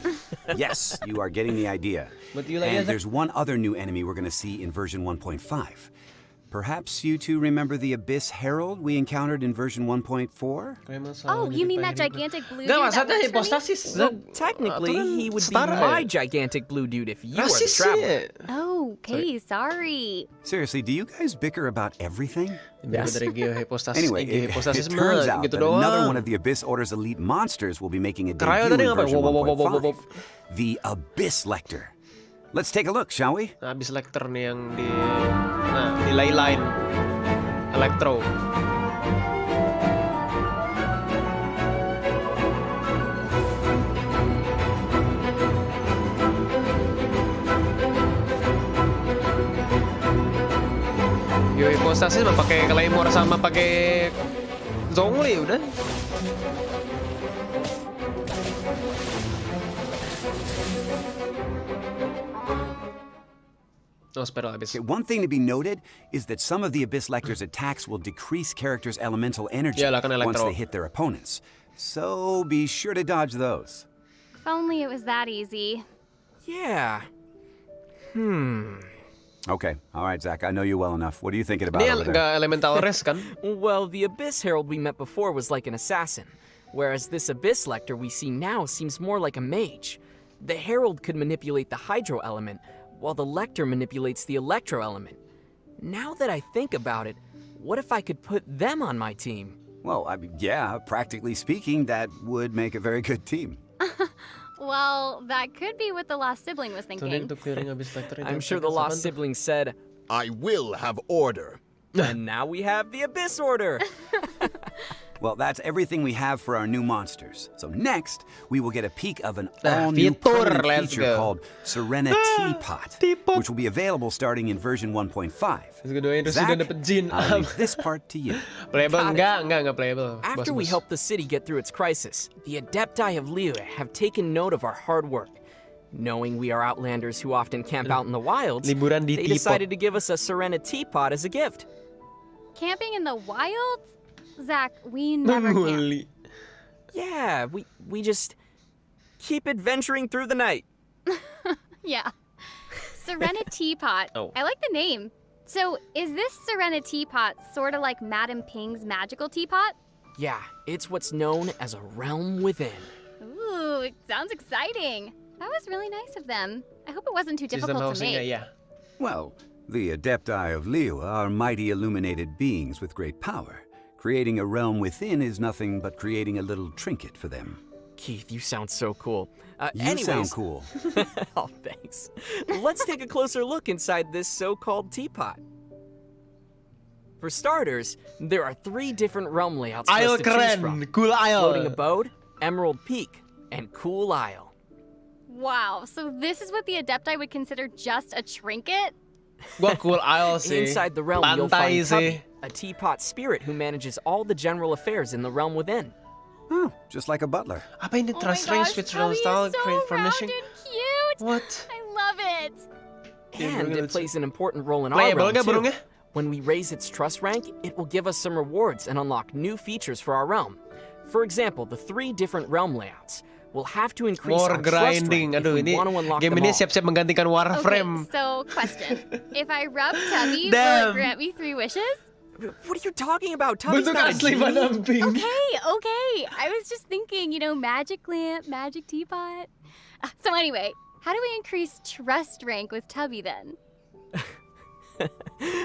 S2: Yes, you are getting the idea. And there's one other new enemy we're going to see in version 1.5. Perhaps you two remember the Abyss Herald we encountered in version 1.4?
S4: Oh, you mean that gigantic blue dude
S1: Gak,
S4: that
S1: maksudnya
S4: works for me?
S1: hipostasis.
S3: Technically, he would be
S1: setara
S3: my
S1: ya?
S3: gigantic blue dude if you are the
S1: Rasis
S3: traveler.
S1: ya.
S4: Oh, okay, sorry.
S2: Seriously, do you guys bicker about everything?
S1: Ribet dari geohipostasis.
S2: Anyway, it
S1: Geohipostasis
S2: turns out
S1: gitu
S2: that another one
S1: doang.
S2: of the Abyss Order's elite monsters will be making a
S1: Caranya
S2: debut
S1: tadi
S2: in
S1: ngapain?
S2: version
S1: Wow, wow, wow, wow, wow.
S2: 1.5. The Abyss Lecter. Let's take a look, shall we?
S1: Nah, habis lekter nih yang di ley line elektro. Geohipostasis mah pakai claymore sama pakai zongli udah. Oh, spero habis.
S2: Okay, one thing to be noted is that some of the Abyss Lecter's attacks will decrease characters' elemental energy
S1: Yalah, kan
S2: once
S1: elektro.
S2: they hit their opponents. So be sure to dodge those.
S4: If only it was that easy.
S3: Yeah.
S2: Okay, all right, Zach, I know you well enough. What are you thinking about
S1: Ini
S2: over there?
S1: nggak elemental res kan?
S3: Well, the Abyss Herald we met before was like an assassin, whereas this Abyss Lecter we see now seems more like a mage. The Herald could manipulate the Hydro element, while the Lecter manipulates the Electro element. Now that I think about it, what if I could put them on my team?
S2: Well, I mean, yeah, practically speaking, that would make a very good team.
S4: Well, that could be what the lost sibling was
S1: Tune in
S4: thinking.
S1: to clearing Abyss Lecter.
S3: I'm sure the lost sibling said,
S5: I will have order.
S3: and now we have the Abyss Order.
S2: Well, that's everything we have for our new monsters. So next, we will get a peek of an
S1: Nah,
S2: all-new
S1: fitur,
S2: permanent
S1: let's
S2: feature
S1: go.
S2: called Serena Teapot,
S1: Teapot.
S2: which will be available starting in version 1.5.
S1: Terus keduanya terus
S2: Zach,
S1: udah dapet jin.
S2: I'll leave this part to you.
S1: Playable
S3: Got it.
S1: enggak playable.
S3: After we
S1: Bos-bos.
S3: help the city get through its crisis, the Adepti of Liyue have taken note of our hard work. Knowing we are outlanders who often camp out in the wilds,
S1: Liburan di
S3: they
S1: Teapot.
S3: decided to give us a Serena Teapot as a gift.
S4: Camping in the wilds? Zach, we never camp.
S1: Menguli.
S3: Yeah, we just keep adventuring through the night.
S4: Yeah. Serena Teapot.
S1: Oh.
S4: I like the name. So, is this Serena Teapot sort of like Madame Ping's magical teapot?
S3: Yeah, it's what's known as a realm within.
S4: Ooh, it sounds exciting. That was really nice of them. I hope it wasn't too
S1: System
S4: difficult to
S1: housing
S4: make.
S1: ya.
S2: Well, the Adepti of Liyue are mighty illuminated beings with great power. Creating a realm within is nothing but creating a little trinket for them.
S3: Keith, you sound so cool.
S2: You
S3: Anyways,
S2: sound cool.
S3: oh, thanks. Let's take a closer look inside this so-called teapot. For starters, there are 3 different realm layouts for
S1: Isle
S3: us to choose from.
S1: keren, cool
S3: Floating
S1: isle.
S3: Abode, Emerald Peak, and Cool Isle.
S4: Wow, so this is what the Adepti would consider just a trinket?
S1: Gua cool isle sih.
S3: Inside the realm, you'll
S1: Pantai
S3: find Tubby,
S1: sih.
S3: a teapot spirit who manages all the general affairs in the realm within.
S2: Oh, just like a butler.
S1: Apa ini
S4: Oh my
S1: trust
S4: gosh,
S1: ring switch real
S4: Tubby
S1: style
S4: is so
S1: create furnishing?
S4: round and cute.
S1: What?
S4: I love it.
S3: And it plays an important role in our
S1: Playable
S3: realm,
S1: nggak
S3: too.
S1: burungnya?
S3: When we raise its trust rank, it will give us some rewards and unlock new features for our realm. For example, the 3 different realm layouts. We'll have to increase
S1: War
S3: our trust
S1: grinding.
S3: rank if
S1: Aduh,
S3: we
S1: ini
S3: want to unlock
S1: game
S3: them
S1: ini
S3: all.
S1: siap-siap menggantikan Warframe.
S4: Okay, so question. If I rub Tubby, will
S1: Damn.
S4: it grant me 3 wishes?
S3: What are you talking about? Tubby's
S1: Bentuk
S3: not a
S1: asli
S3: genie.
S1: Madame Ping.
S4: Okay. I was just thinking, magic lamp, magic teapot. So anyway, how do we increase trust rank with Tubby then?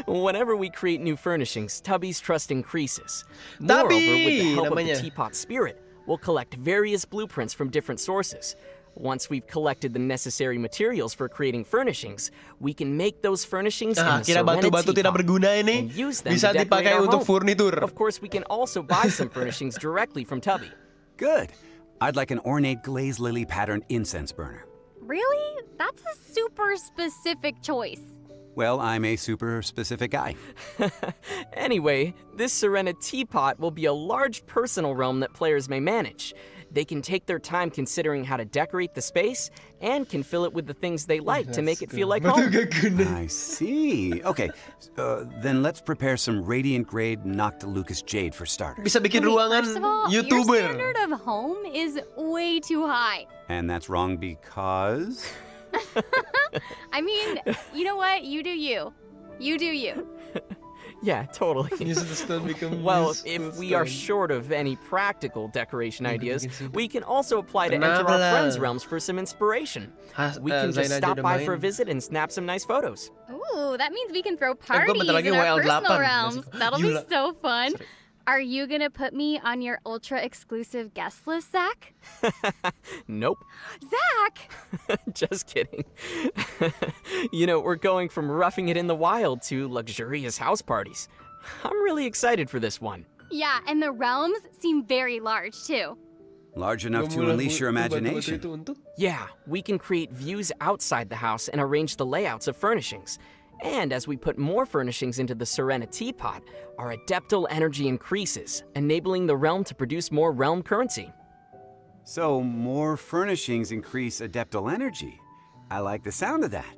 S3: Whenever we create new furnishings, Tubby's trust increases.
S1: Tubby!
S3: Moreover, with the help of
S1: Namanya.
S3: the teapot spirit, we'll collect various blueprints from different sources. Once we've collected the necessary materials for creating furnishings, we can make those furnishings in the
S1: Kira
S3: Serena
S1: batu-batu tidak
S3: teapot
S1: berguna
S3: and
S1: ini
S3: use them
S1: bisa
S3: to decorate
S1: dipakai
S3: our
S1: untuk
S3: home.
S1: furnitur.
S3: Of course, we can also buy some furnishings directly from Tubby.
S2: Good. I'd like an ornate glazed lily patterned incense burner.
S4: Really? That's a super specific choice.
S2: Well, I'm a super specific guy.
S3: Anyway, this Serena teapot will be a large personal realm that players may manage. They can take their time considering how to decorate the space and can fill it with the things they like to make it feel like home.
S2: I see. Okay, then let's prepare some radiant grade Noctilucus jade for starters.
S1: Bisa bikin
S4: Wait,
S1: ruangan
S4: first of all, your
S1: YouTuber.
S4: standard of home is way too high.
S2: And that's wrong because...
S4: I mean, you know what? You do you. You do you.
S3: Yeah, totally.
S1: Use the stone become
S3: Well,
S1: useful
S3: if we are
S1: stone.
S3: short of any practical decoration ideas, we can also apply to enter our friends' realms for some inspiration. We can just
S1: Zaina
S3: stop
S1: aja
S3: by
S1: udah
S3: for a
S1: main.
S3: visit and snap some nice photos.
S4: Ooh, that means we can throw
S1: gua
S4: parties
S1: bentar lagi
S4: in our
S1: WL8.
S4: personal realms. That'll be
S1: Gila.
S4: so fun.
S1: Sorry.
S4: Are you gonna put me on your ultra exclusive guest list, Zach?
S3: Nope.
S4: Zach!
S3: Just kidding. You know, we're going from roughing it in the wild to luxurious house parties. I'm really excited for this one.
S4: Yeah, and the realms seem very large too.
S2: Large enough to unleash your imagination.
S3: Yeah, we can create views outside the house and arrange the layouts of furnishings. And as we put more furnishings into the Serena teapot, our adeptal energy increases, enabling the realm to produce more realm currency.
S2: So, more furnishings increase adeptal energy. I like the sound of that.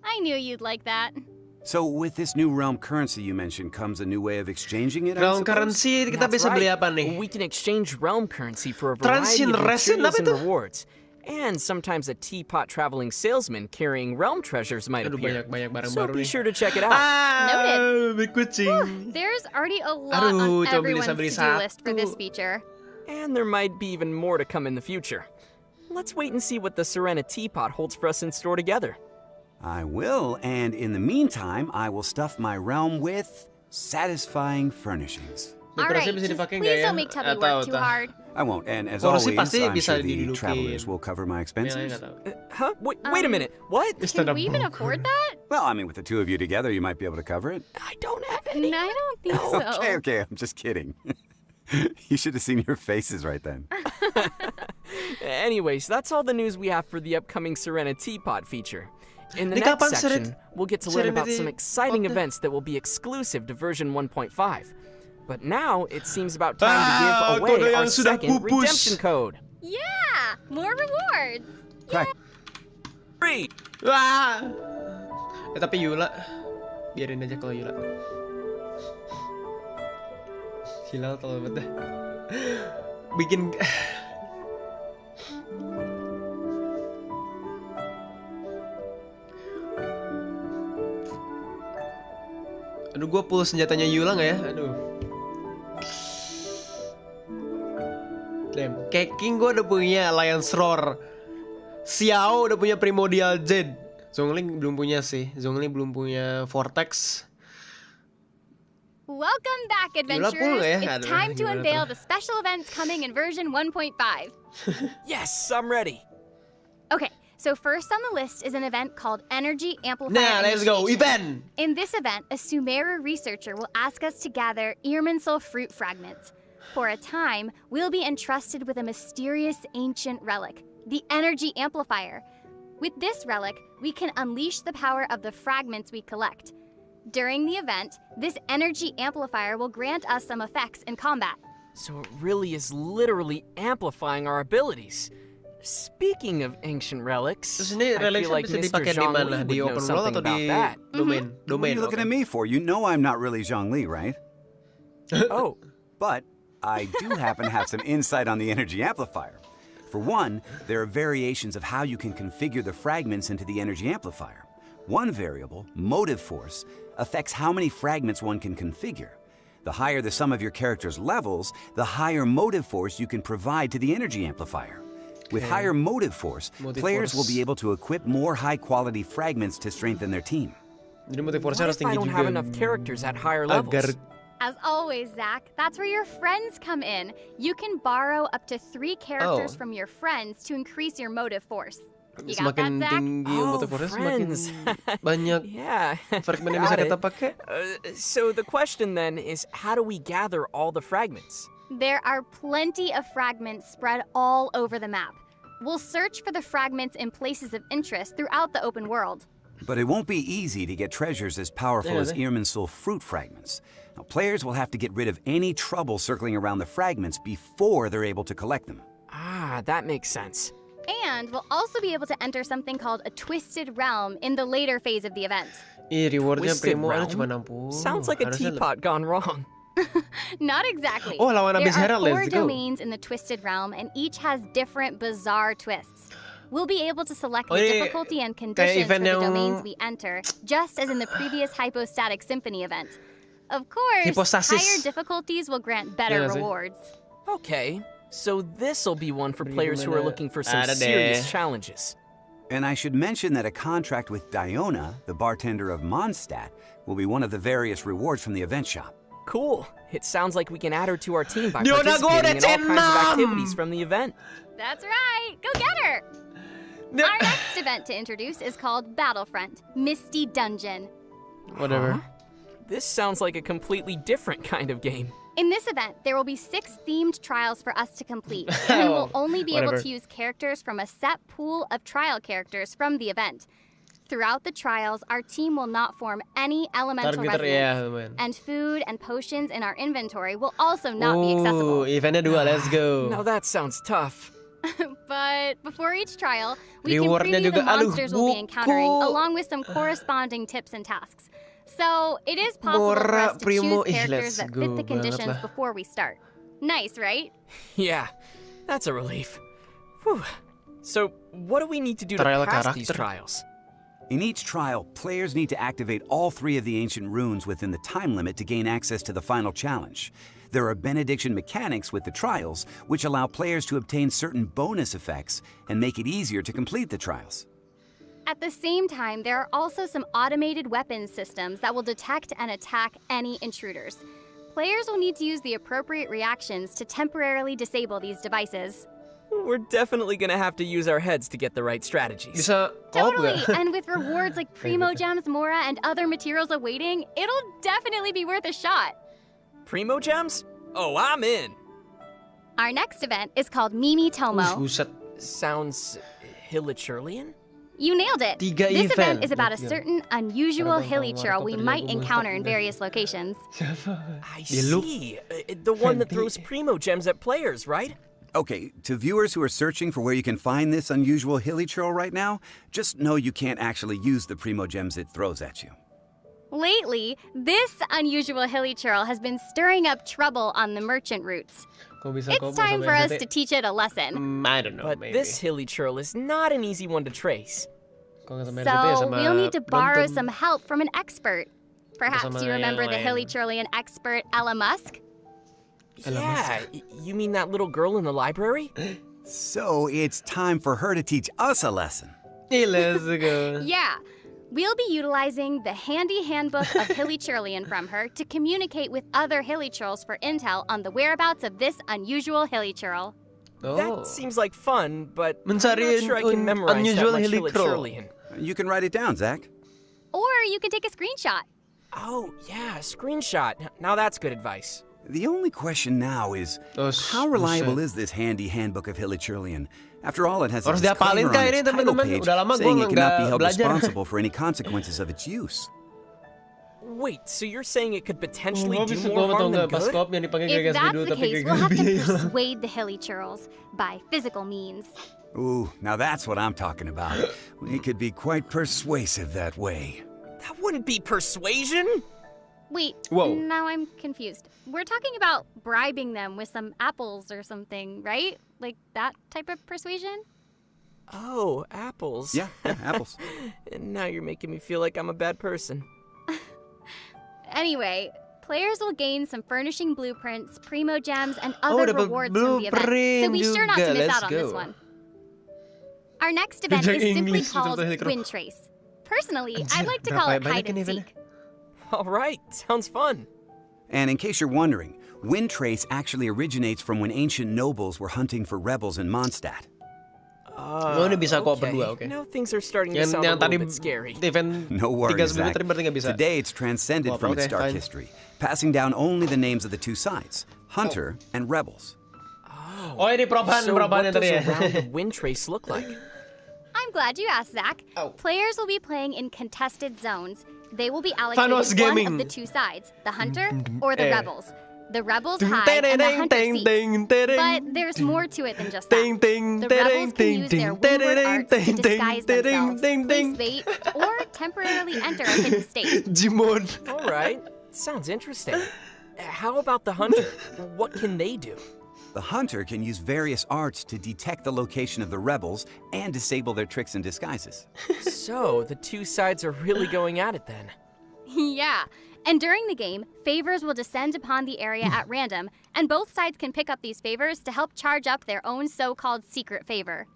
S4: I knew you'd like that.
S2: So, with this new realm currency you mentioned comes a new way of exchanging it, I
S1: Realm
S2: suppose?
S1: currency kita
S3: That's
S1: bisa beli
S3: right.
S1: apa nih?
S3: We can exchange realm currency for a variety
S1: Transin
S3: of
S1: resin,
S3: materials
S1: apa
S3: and
S1: itu?
S3: rewards. And sometimes a teapot traveling salesman carrying realm treasures might
S1: Aduh,
S3: appear.
S1: banyak barang
S3: So
S1: baru
S3: be
S1: nih.
S3: sure to check it out.
S1: Beli kucing.
S4: There's already a lot
S1: Aduh,
S4: on
S1: coba beli
S4: everyone's
S1: sampai
S4: to-do list for this
S1: satu.
S4: feature.
S3: And there might be even more to come in the future. Let's wait and see what the Serena teapot holds for us in store together.
S2: I will, and in the meantime, I will stuff my realm with satisfying furnishings.
S4: All right,
S1: Dekorasi bisa
S4: just
S1: dipakai
S4: please
S1: nggak ya?
S4: don't make Tubby
S1: Atau
S4: work too
S1: apa?
S4: hard.
S2: I won't, and as
S1: Kursi
S2: always,
S1: pasti
S2: I'm
S1: bisa
S2: sure the
S1: didudukin.
S2: travelers will cover my
S1: Ya,
S2: expenses.
S1: nggak tahu.
S3: Huh? Wait a minute. What?
S1: Stand
S4: Can
S1: up
S4: we even
S1: broker.
S4: afford that?
S2: Well, I mean, with the two of you together, you might be able to cover it.
S3: I don't have any.
S4: I don't think so.
S2: Okay, I'm just kidding. You should have seen your faces right then.
S3: Anyways, that's all the news we have for the upcoming Serena teapot feature. In the
S1: Di
S3: next
S1: kapan
S3: section, we'll get to learn about
S1: Serenity
S3: some exciting
S1: Pod-
S3: events that will be exclusive to version 1.5. But now it seems about time to give
S1: kode
S3: away our
S1: yang sudah
S3: second
S1: pupus.
S3: redemption code.
S4: Yeah, more rewards.
S2: Crack.
S3: Free.
S1: Wah. Tapi Yula, biarin aja kalau Yula. Hilal terlalu banget dah. Bikin Aduh, gue pull senjatanya Yula nggak ya? Aduh. Damn, Keking gue udah punya Alliance Roar. Xiao udah punya Primordial Jade. Zhongling belum punya sih. Zhongling belum punya Vortex.
S4: Welcome back,
S1: pull
S4: adventurers.
S1: nggak ya?
S4: It's
S1: Aduh,
S4: time to
S1: gimana
S4: unveil
S1: tuh?
S4: the special events coming in version 1.5.
S3: Yes, I'm ready.
S4: Okay, so first on the list is an event called Energy Amplifier
S1: Nah, let's go.
S4: Initiation.
S1: Event!
S4: In this event, a Sumeru researcher will ask us to gather Irminsul fruit fragments. For a time, we'll be entrusted with a mysterious ancient relic, the Energy Amplifier. With this relic, we can unleash the power of the fragments we collect. During the event, this Energy Amplifier will grant us some effects in combat.
S3: So it really is literally amplifying our abilities. Speaking of ancient relics,
S1: Terus ini
S3: I
S1: relic
S3: feel like
S1: bisa
S3: Mr.
S1: dipakai di mana?
S3: Zhongli
S1: Di
S3: would know
S1: open world
S3: something
S1: atau
S3: about
S1: di
S3: that.
S1: domain?
S2: What are
S1: Domain.
S2: you looking
S1: oke.
S2: at me for? You know I'm not really Zhongli, right?
S3: Oh,
S2: But I do happen to have some insight on the energy amplifier. For one, there are variations of how you can configure the fragments into the energy amplifier. One variable, motive force, affects how many fragments one can configure. The higher the sum of your character's levels, the higher motive force you can provide to the energy amplifier. With higher motive force,
S1: Motive
S2: players will
S1: force.
S2: be able to equip more high-quality fragments to strengthen their team.
S1: Jadi motif force
S3: what
S1: harus
S3: if I
S1: tinggi
S3: don't
S1: juga.
S3: have enough characters at higher levels?
S1: Agar
S4: As always, Zach, that's where your friends come in. You can borrow up to 3 characters
S1: Oh.
S4: from your friends to increase your motive force. You got
S1: semakin
S4: that, Zach?
S1: tinggi
S3: Oh,
S1: motif force semakin
S3: friends.
S1: banyak
S3: Yeah.
S1: fragmen yang bisa
S3: got
S1: kita
S3: it.
S1: pakai.
S3: So the question then is, how do we gather all the fragments?
S4: There are plenty of fragments spread all over the map. We'll search for the fragments in places of interest throughout the open world.
S2: But it won't be easy to get treasures as powerful as Irminsul fruit fragments. Now, players will have to get rid of any trouble circling around the fragments before they're able to collect them.
S3: Ah, that makes sense.
S4: And we'll also be able to enter something called a Twisted Realm in the later phase of the event.
S1: Rewardnya
S3: Twisted
S1: Primo
S3: Realm?
S1: cuma 60.
S3: Sounds like a
S1: Harusnya
S3: teapot gone wrong.
S4: Not exactly.
S1: Oh, lawan
S4: There
S1: abis
S4: are
S1: Herald,
S4: 4
S1: let's go.
S4: domains in the Twisted Realm, and each has different bizarre twists. We'll be able to select the
S1: ini
S4: difficulty and
S1: kayak
S4: conditions for
S1: event
S4: the
S1: yang-
S4: domains we enter, just as in the previous Hypostatic Symphony event. Of course,
S1: Hypostasis.
S4: higher difficulties will grant better
S1: Iya nggak sih?
S4: rewards.
S3: Okay, so this'll be one for players who are looking for some
S1: Ada deh.
S3: serious challenges.
S2: And I should mention that a contract with Diona, the bartender of Mondstadt, will be one of the various rewards from the event shop.
S3: Cool. It sounds like we can add her to our team by
S1: Diona
S3: participating in all kinds of
S1: Gorecenam!
S3: activities from the event.
S4: That's right. Go get her. Our next event to introduce is called Battlefront Misty Dungeon.
S1: Whatever.
S3: This sounds like a completely different kind of game.
S4: In this event, there will be 6 themed trials for us to complete, and we'll only be able
S1: Whatever.
S4: to use characters from a set pool of trial characters from the event. Throughout the trials, our team will not form any elemental
S1: Ntar gitar ya,
S4: resonance,
S1: teman.
S4: and food and potions in our inventory will also not be accessible.
S1: Eventnya 2, let's go.
S3: Now that sounds tough.
S4: But before each trial, we can
S1: Rewardnya
S4: preview the
S1: juga, aduh,
S4: monsters we'll be encountering,
S1: buku.
S4: along with some corresponding tips and tasks. So it is possible for
S1: Mora
S4: us to
S1: Primo,
S4: choose
S1: ih,
S4: characters
S1: let's
S4: that
S1: go
S4: fit the
S1: banget
S4: conditions
S1: lah.
S4: before we start. Nice, right?
S3: Yeah, that's a relief. Whew. So, what do we need to do to
S1: Trial
S3: pass these
S1: character.
S3: trials?
S2: In each trial, players need to activate all 3 of the ancient runes within the time limit to gain access to the final challenge. There are benediction mechanics with the trials, which allow players to obtain certain bonus effects and make it easier to complete the trials.
S4: At the same time, there are also some automated weapons systems that will detect and attack any intruders. Players will need to use the appropriate reactions to temporarily disable these devices.
S3: We're definitely gonna have to use our heads to get the right strategies.
S1: Bisa
S4: Totally,
S1: nggak?
S4: and with rewards like Primo Gems, Mora, and other materials awaiting, it'll definitely be worth a shot.
S3: Primo Gems? Oh, I'm in.
S4: Our next event is called Mimi Tomo.
S1: Buset.
S3: Sounds Hilichurlian?
S4: You nailed it.
S1: 3
S4: This event
S1: event.
S4: is about a
S1: Gokil.
S4: certain unusual
S1: Tergantung
S4: hilly churl
S1: warna
S4: we
S1: kotornya
S4: might
S1: gue
S4: encounter in
S1: mantap
S4: various locations.
S3: I
S1: Dia look
S3: see. The one that
S1: fancy.
S3: throws Primo Gems at players, right?
S2: Okay, to viewers who are searching for where you can find this unusual hilly churl right now, just know you can't actually use the Primo Gems it throws at you.
S4: Lately, this unusual hilly churl has been stirring up trouble on the merchant routes.
S1: Kok bisa
S4: It's
S1: kobo
S4: time
S1: sama
S4: for us
S1: NCT?
S4: to teach it a lesson.
S1: I don't know,
S3: But
S1: maybe.
S3: this Hilichurl is not an easy one to trace.
S1: Kok nggak sama NCT ya,
S4: So
S1: sama
S4: we'll need to borrow
S1: nonton.
S4: some help from an expert. Perhaps
S1: sama
S4: you remember
S1: yang
S4: the
S1: lain.
S4: hilly churlian expert Ella Musk?
S3: Yeah, you mean that little girl in the library?
S2: So it's time for her to teach us a lesson.
S1: Ih, let's go.
S4: Yeah. We'll be utilizing the handy handbook of Hilly Churlian from her to communicate with other Hilly Churls for intel on the whereabouts of this unusual Hilly Churl.
S1: Oh.
S3: That seems like fun, but I'm
S1: Mencari
S3: not sure I can memorize
S1: unusual
S3: that much
S1: Hilichurl.
S3: Hilichurlian.
S2: You can write it down, Zach.
S4: Or you can take a screenshot.
S3: Oh, yeah, screenshot. Now that's good advice.
S2: The only question now is,
S1: Oh,
S2: how reliable
S1: buset.
S2: is this handy handbook of Hilichurlian? After all, it has a
S1: Harus diapalin
S2: disclaimer
S1: kah
S2: on
S1: ini,
S2: its title
S1: teman-teman?
S2: page
S1: Udah lama
S2: saying
S1: gua
S2: it cannot be
S1: nggak
S2: held
S1: belajar.
S2: responsible for any consequences of its use.
S3: Wait, so you're saying it could potentially
S1: Gua
S3: do
S1: bisa
S3: more
S1: kok
S3: harm than
S1: pas
S3: good?
S1: kopnya dipanggil
S4: If
S1: gagas
S4: that's
S1: video
S4: the
S1: tapi
S4: case,
S1: gagal
S4: we'll have to
S1: biaya.
S4: persuade the Hilly Churls by physical means.
S2: Ooh, now that's what I'm talking about. We could be quite persuasive that way.
S3: That wouldn't be persuasion.
S4: Wait,
S1: Whoa.
S4: now I'm confused. We're talking about bribing them with some apples or something, right? Like that type of persuasion?
S3: Oh, apples.
S2: Yeah, apples.
S3: And now you're making me feel like I'm a bad person.
S4: Anyway, players will gain some furnishing blueprints, primo gems, and
S1: Oh,
S4: other
S1: dapat
S4: rewards from the event. So
S1: blueprint
S4: be sure not to
S1: juga,
S4: miss
S1: let's
S4: out on this
S1: go.
S4: one. Our next event
S1: Belajar
S4: is simply
S1: English,
S4: called
S1: betul-betul helikopter.
S4: Wind Trace. Personally,
S1: Anjir,
S4: I'd like to call
S1: berapa
S4: it
S1: banyak
S4: hide and
S1: ini eventnya?
S4: seek.
S3: All right, sounds fun.
S2: And in case you're wondering, Wind Trace actually originates from when ancient nobles were hunting for rebels in Mondstadt.
S1: Oh, ini bisa kok
S3: okay.
S1: berdua, oke.
S3: Now things are starting to sound
S1: Yang
S3: a
S1: tadi
S3: little bit scary.
S1: event
S2: No
S1: 3
S2: worries,
S1: sebelumnya
S2: Zach.
S1: tadi berarti nggak bisa.
S2: Today it's transcended
S1: Well,
S2: from its
S1: okay,
S2: dark
S1: fine.
S2: history, passing down only the names of the two sides, Hunter and Rebels.
S1: Oh, ini
S3: So
S1: perubahan
S3: what
S1: tadi
S3: does
S1: ya.
S3: a round of wind trace look like?
S4: I'm glad you asked, Zach.
S1: Oh.
S4: Players will be playing in contested zones. They will be
S1: Thanos
S4: allocated one
S1: Gaming.
S4: of the two sides, the hunter or the
S1: Eh.
S4: rebels. The rebels hide and the hunter seeks. But there's more to it than just that. The rebels can use their windward arts to disguise themselves, place bait, or temporarily enter a hidden state.
S1: Jadimod.
S3: All right, sounds interesting. How about the hunter? What can they do?
S2: The hunter can use various arts to detect the location of the rebels and disable their tricks and disguises.
S3: So the two sides are really going at it then.
S4: Yeah. And during the game, favors will descend upon the area at random, and both sides can pick up these favors to help charge up their own so-called secret favor.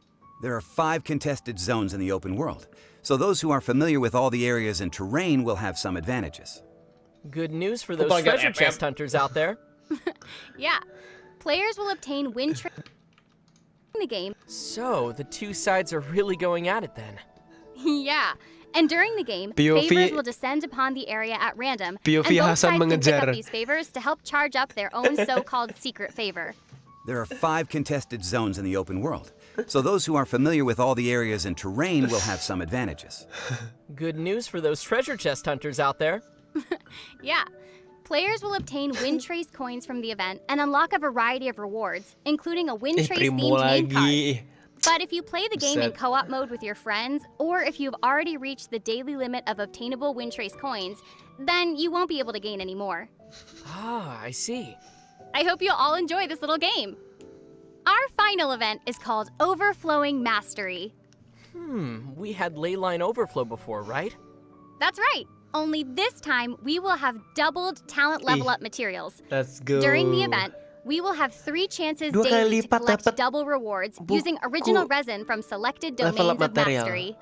S2: There are 5 contested zones in the open world, so those who are familiar with all the areas and terrain will have some advantages.
S3: Good news for those
S1: Kapag-
S3: treasure chest hunters out there.
S4: Yeah. Players will obtain win in the game.
S3: So the two sides are really going at it then.
S4: Yeah. And during the game,
S1: POV
S4: favors will descend upon the area at random,
S1: POV
S4: and both
S1: Hasan
S4: sides can pick
S1: mengejar.
S4: up these favors to help charge up their own so-called secret favor.
S2: There are 5 contested zones in the open world, so those who are familiar with all the areas and terrain will have some advantages.
S3: Good news for those treasure chest hunters out there.
S4: Yeah. Players will obtain wind trace coins from the event and unlock a variety of rewards, including a wind trace
S1: Primo
S4: themed name card.
S1: lagi.
S4: But if you play the game in
S1: Set.
S4: co-op mode with your friends, or if you've already reached the daily limit of obtainable wind trace coins, then you won't be able to gain any more.
S3: Ah, I see.
S4: I hope you'll all enjoy this little game. Our final event is called Overflowing Mastery.
S3: We had leyline overflow before, right?
S4: That's right. Only this time, we will have doubled talent level up materials.
S1: Let's go.
S4: During the event, we will have 3 chances
S1: Dua kali
S4: daily to
S1: lipat
S4: collect
S1: dapat
S4: double rewards
S1: buku
S4: using original resin from selected
S1: level up
S4: domains of
S1: material.
S4: mastery.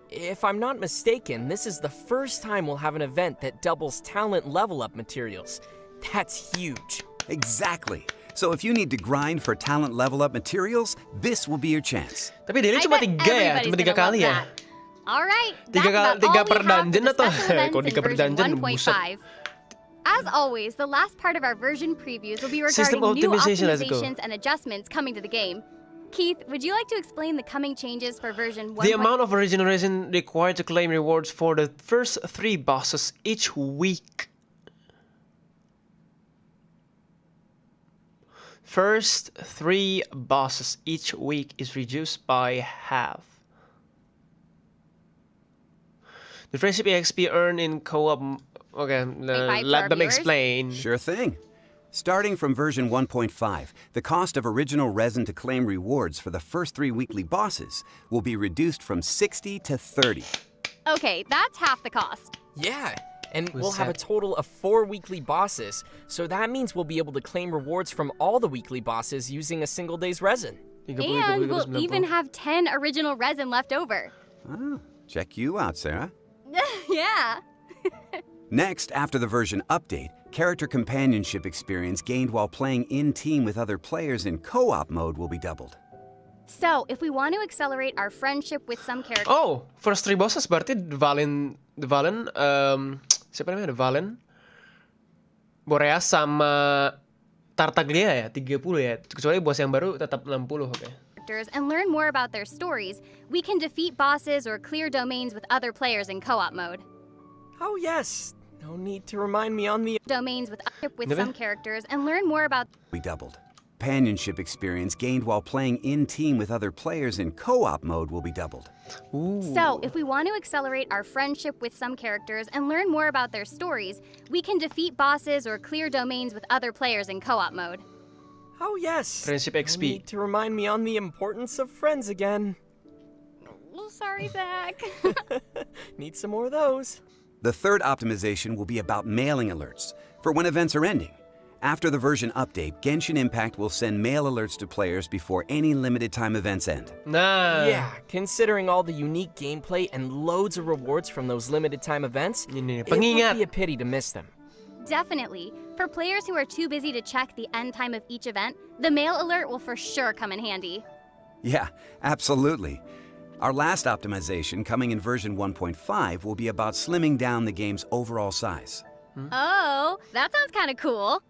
S3: If I'm not mistaken, this is the first time we'll have an event that doubles talent level up materials. That's huge.
S2: Exactly. So if you need to grind for talent level up materials, this will be your chance.
S1: Tapi daily
S4: I
S1: cuma
S4: bet
S1: 3 ya,
S4: everybody's
S1: cuma 3
S4: gonna love
S1: kali ya.
S4: that. All right,
S1: Tiga
S4: that's
S1: kali- tiga
S4: about
S1: per
S4: all we have
S1: dungeon
S4: for the
S1: atau-
S4: special events
S1: kalau
S4: in
S1: tiga per
S4: version
S1: dungeon,
S4: 1.5. As always, the last part of our version previews will be
S1: System
S4: regarding new
S1: optimization, let's go.
S4: optimizations and adjustments coming to the game. Keith, would you like to explain the coming changes for version 1.5?
S1: The amount of original resin required to claim rewards for the first 3 bosses each week. First 3 bosses each week is reduced by half. The friendship EXP earned in co-op. Okay,
S4: for
S1: let
S4: our
S1: them
S4: viewers?
S1: explain.
S2: Sure thing. Starting from version 1.5, the cost of original resin to claim rewards for the first 3 weekly bosses will be reduced from 60 to 30.
S4: Okay, that's half the cost.
S3: Yeah, and
S1: Who's
S3: we'll have a
S1: that?
S3: total of 4 weekly bosses, so that means we'll be able to claim rewards from all the weekly bosses using a single day's resin.
S1: 30,
S4: And
S1: 30,
S4: we'll
S1: 90.
S4: even have 10 original resin left over.
S2: Oh, check you out, Sarah.
S4: Yeah.
S2: Next, after the version update, character companionship experience gained while playing in-team with other players in co-op mode will be doubled.
S4: So, if we want to accelerate our friendship with some characters,
S1: Oh, first 3 bosses berarti Valen, siapa namanya? Valen, Boreas sama Tartaglia ya, 30 ya. Kecuali bos yang baru tetap 60, oke.
S4: and learn more about their stories, we can defeat bosses or clear domains with other players in co-op mode.
S3: Oh yes, no need to remind me on the...
S4: Domains with
S1: Diba?
S4: some characters and learn more about
S2: Be doubled. Companionship experience gained while playing in-team with other players in co-op mode will be doubled.
S4: So, if we want to accelerate our friendship with some characters and learn more about their stories, we can defeat bosses or clear domains with other players in co-op mode.
S3: Oh yes,
S1: Friendship
S3: no
S1: XP.
S3: need to remind me on the importance of friends again.
S4: Oh, sorry, Zach.
S3: Need some more of those.
S2: The third optimization will be about mailing alerts for when events are ending. After the version update, Genshin Impact will send mail alerts to players before any limited time events end.
S1: Nah.
S3: Yeah, considering all the unique gameplay and loads of rewards from those limited time events,
S1: Ini,
S3: it would
S1: pengingat.
S3: be a pity to miss them.
S4: Definitely. For players who are too busy to check the end time of each event, the mail alert will for sure come in handy.
S2: Yeah, absolutely. Our last optimization, coming in version 1.5, will be about slimming down the game's overall size.
S4: Oh, that sounds kind of cool.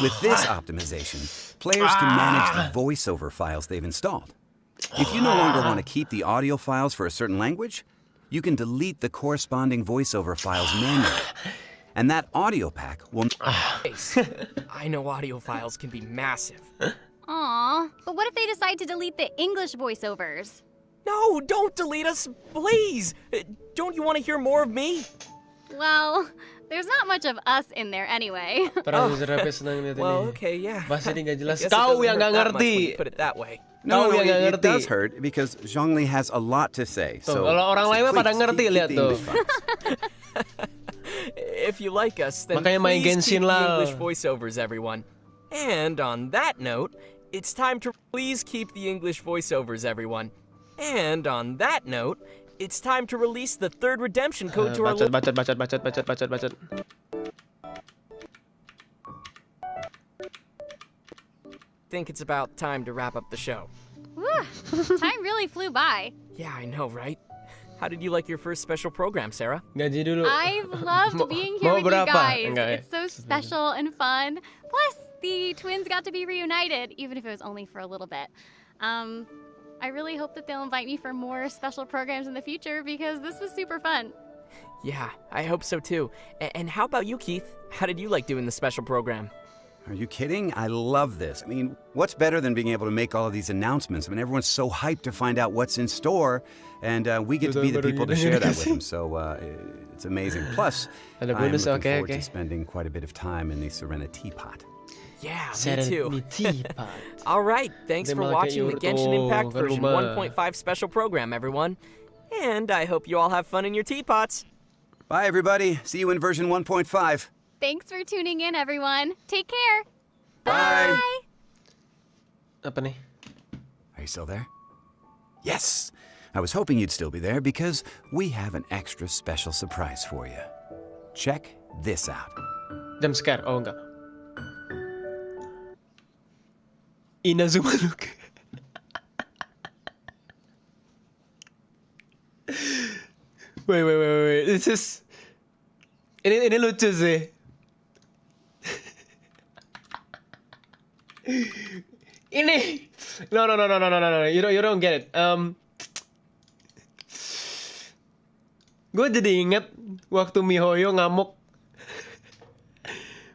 S2: With this optimization, players can manage the voiceover files they've installed. If you no longer want to keep the audio files for a certain language, you can delete the corresponding voiceover files manually. And that audio pack will...
S3: I know audio files can be massive.
S4: Aw, but what if they decide to delete the English voiceovers?
S3: No, don't delete us, please! Don't you want to hear more of me?
S4: Well, there's not much of us in there anyway.
S1: Para Zerape senang lihat
S3: Well,
S1: ini.
S3: okay, yeah.
S1: Bahasa ini nggak jelas.
S3: I guess it
S1: Kau
S3: doesn't
S1: yang
S3: hurt
S1: nggak
S3: that much when you
S1: ngerti.
S3: put it that way.
S2: No,
S1: Kau yang nggak
S2: it
S1: ngerti.
S2: does hurt because Zhongli has a lot to say.
S1: Tuh,
S2: So,
S1: kalau orang lain mah pada
S2: please,
S1: ngerti,
S2: keep
S1: lihat
S2: the
S1: tuh.
S2: English files.
S3: If you like us, then
S1: Makanya main
S3: please
S1: Genshin
S3: keep the
S1: lah.
S3: English voiceovers, everyone. And on that note, it's time to please keep the English voiceovers, everyone. And on that note, it's time to release the third redemption code to our...
S1: Bacot.
S3: think it's about time to wrap up the show.
S4: Whew, time really flew by.
S3: Yeah, I know, right? How did you like your first special program, Sarah?
S1: Gaji dulu.
S4: I've loved being here
S1: mau
S4: with you
S1: berapa?
S4: guys.
S1: Enggak,
S4: It's so special and fun. Plus, the twins got to be reunited, even if it was only for a little bit. I really hope that they'll invite me for more special programs in the future because this was super fun.
S3: Yeah, I hope so too. And how about you, Keith? How did you like doing the special program?
S2: Are you kidding? I love this. I mean, what's better than being able to make all of these announcements? I mean, everyone's so hyped to find out what's in store, and we get to be the people to share that with them. So it's amazing. Plus, I'm looking forward to spending quite a bit of time in the Serena teapot.
S3: Yeah, me too.
S1: Teapot.
S3: All right, thanks for watching the Genshin Impact
S1: ke
S3: version
S1: rumah.
S3: 1.5 special program, everyone. And I hope you all have fun in your teapots.
S2: Bye, everybody. See you in version 1.5.
S4: Thanks for tuning in, everyone. Take care.
S2: Bye.
S4: Bye.
S1: Apa nih?
S2: Are you still there? Yes! I was hoping you'd still be there because we have an extra special surprise for you. Check this out.
S1: Jam scare? Oh enggak. Inazuma Luke. Wait. This is... Ini lucu sih. Ini. No. You don't get it. Gue jadi inget waktu Mihoyo ngamuk.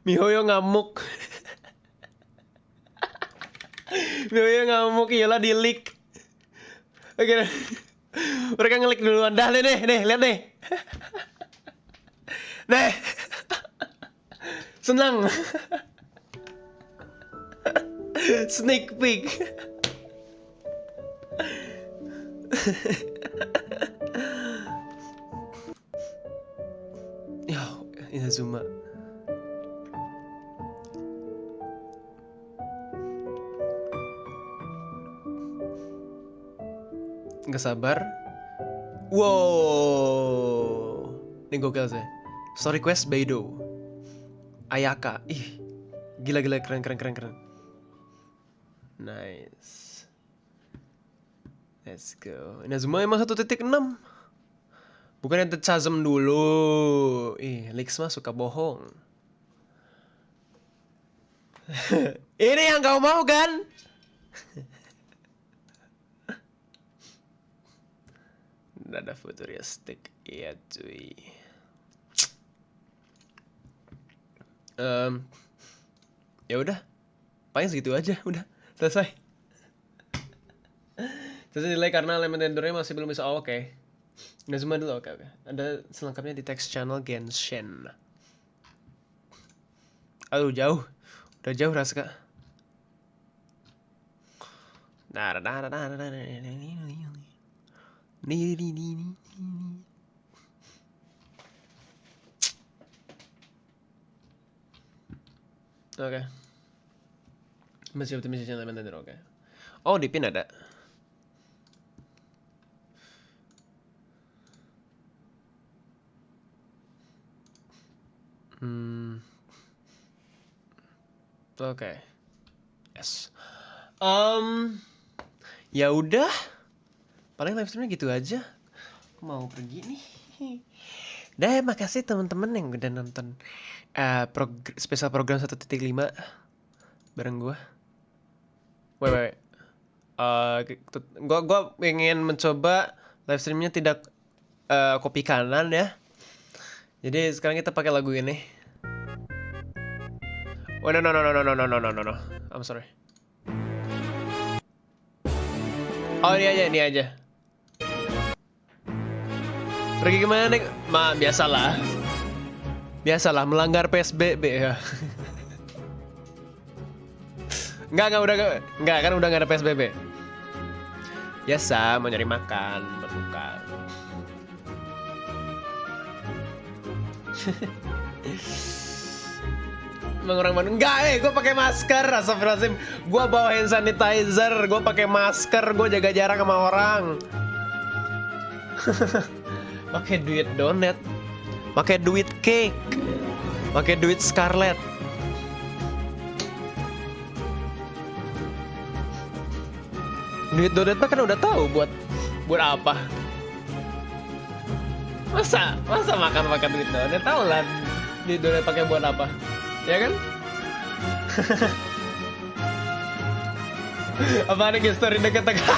S1: Mihoyo ngamuk iyalah di leak. Oke. Mereka ngelik duluan. Dah nih, lihat nih. Nih. Senang. Sneak peek. Ya, Inazuma. Nggak sabar. Wow. Ini gokil sih. Story quest Beidou. Ayaka. Ih. Gila keren. Nice. Let's go. Inazuma emang 1.6. Bukan yang Chasm dulu. Ih, Lix mah suka bohong. Ini yang kau mau kan? Dada futuristik. Iya cuy. Ya udah. Paling segitu aja, udah. Selesai. Terus nilai karena elemen tendurnya masih belum bisa oke. Inazuma dulu, oke. Ada selengkapnya di text channel Genshin. Aduh, jauh. Udah jauh, Raska. Oke. Masih optimisasi elemen tendur, oke. Oh, di pin ada. Oke. Yes. Ya udah. Paling live streamnya gitu aja. Aku mau pergi nih. makasih teman-teman yang udah nonton spesial program 1.5 bareng gue. Wait. Gue pengen mencoba live streamnya tidak kopi kanan ya. Jadi sekarang kita pakai lagu ini. Oh no. I'm sorry. Oh ini aja. Pergi kemana nih? Biasalah melanggar PSBB ya. Enggak kan udah nggak ada PSBB. Biasa mau nyari makan, berbuka. Orang Bandung enggak gue pakai masker, astagfirullahaladzim. Gue bawa hand sanitizer, gue pakai masker, gue jaga jarak sama orang. Pakai duit donat, pakai duit cake, pakai duit Scarlett. Duit donat kan udah tahu buat apa. Masa makan pakai duit donat, tahu lah duit donat pakai buat apa. Ya kan? Apaan nih story deket-deket?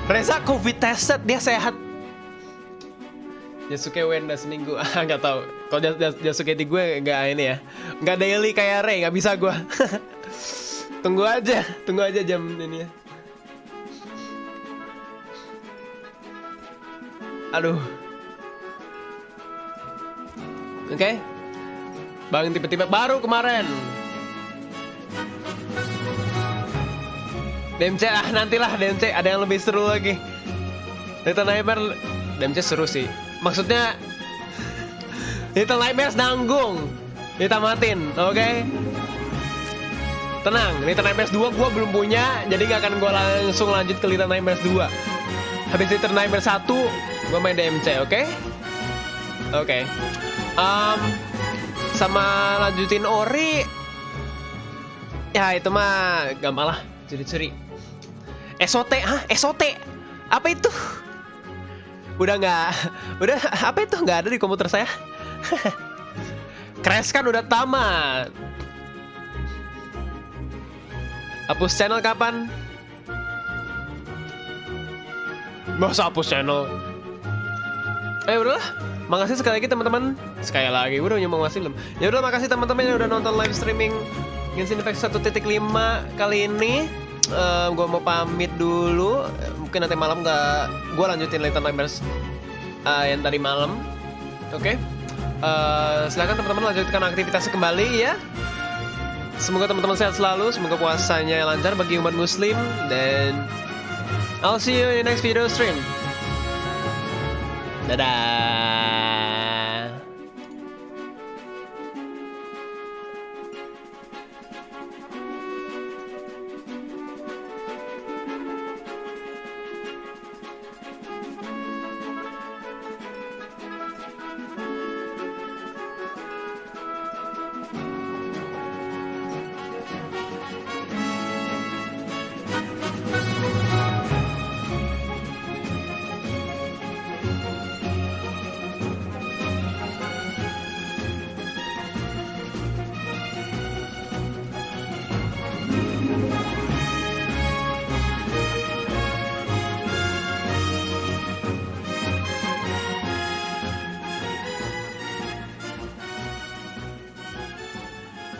S1: Reza COVID tested, dia sehat. Jasuke Wenda seminggu, nggak tahu. Kalau Jasuke di gue nggak ini ya, nggak daily kayak Ray, nggak bisa gue. Tunggu aja jam ini ya. Aduh. Oke. Bang tiba-tiba baru kemarin. DMC nantilah DMC ada yang lebih seru lagi. Little Nightmares DMC seru sih. Maksudnya Little Nightmares nanggung ditamatin, oke? Tenang, Little Nightmares 2 gue belum punya, jadi gak akan gue langsung lanjut ke Little Nightmares 2. Habis Little Nightmares 1 gue main DMC, oke? Oke. Sama lanjutin Ori. Ya itu mah gampang lah, curi-curi. SOT, SOT? Apa itu? Udah apa itu nggak ada di komputer saya. Crash kan udah tamat. Hapus channel kapan? Masa hapus channel? Udahlah. Makasih sekali lagi teman-teman. Sekali lagi, udah nyumbang masih belum? Ya udah, makasih teman-teman yang udah nonton live streaming Genshin Impact 1.5 kali ini. Gue mau pamit dulu. Mungkin nanti malam gue lanjutin Little Nightmares yang tadi malam. Oke. Silakan teman-teman lanjutkan aktivitasnya kembali ya. Semoga teman-teman sehat selalu. Semoga puasanya lancar bagi umat muslim. Dan I'll see you in the next video stream. Dadah.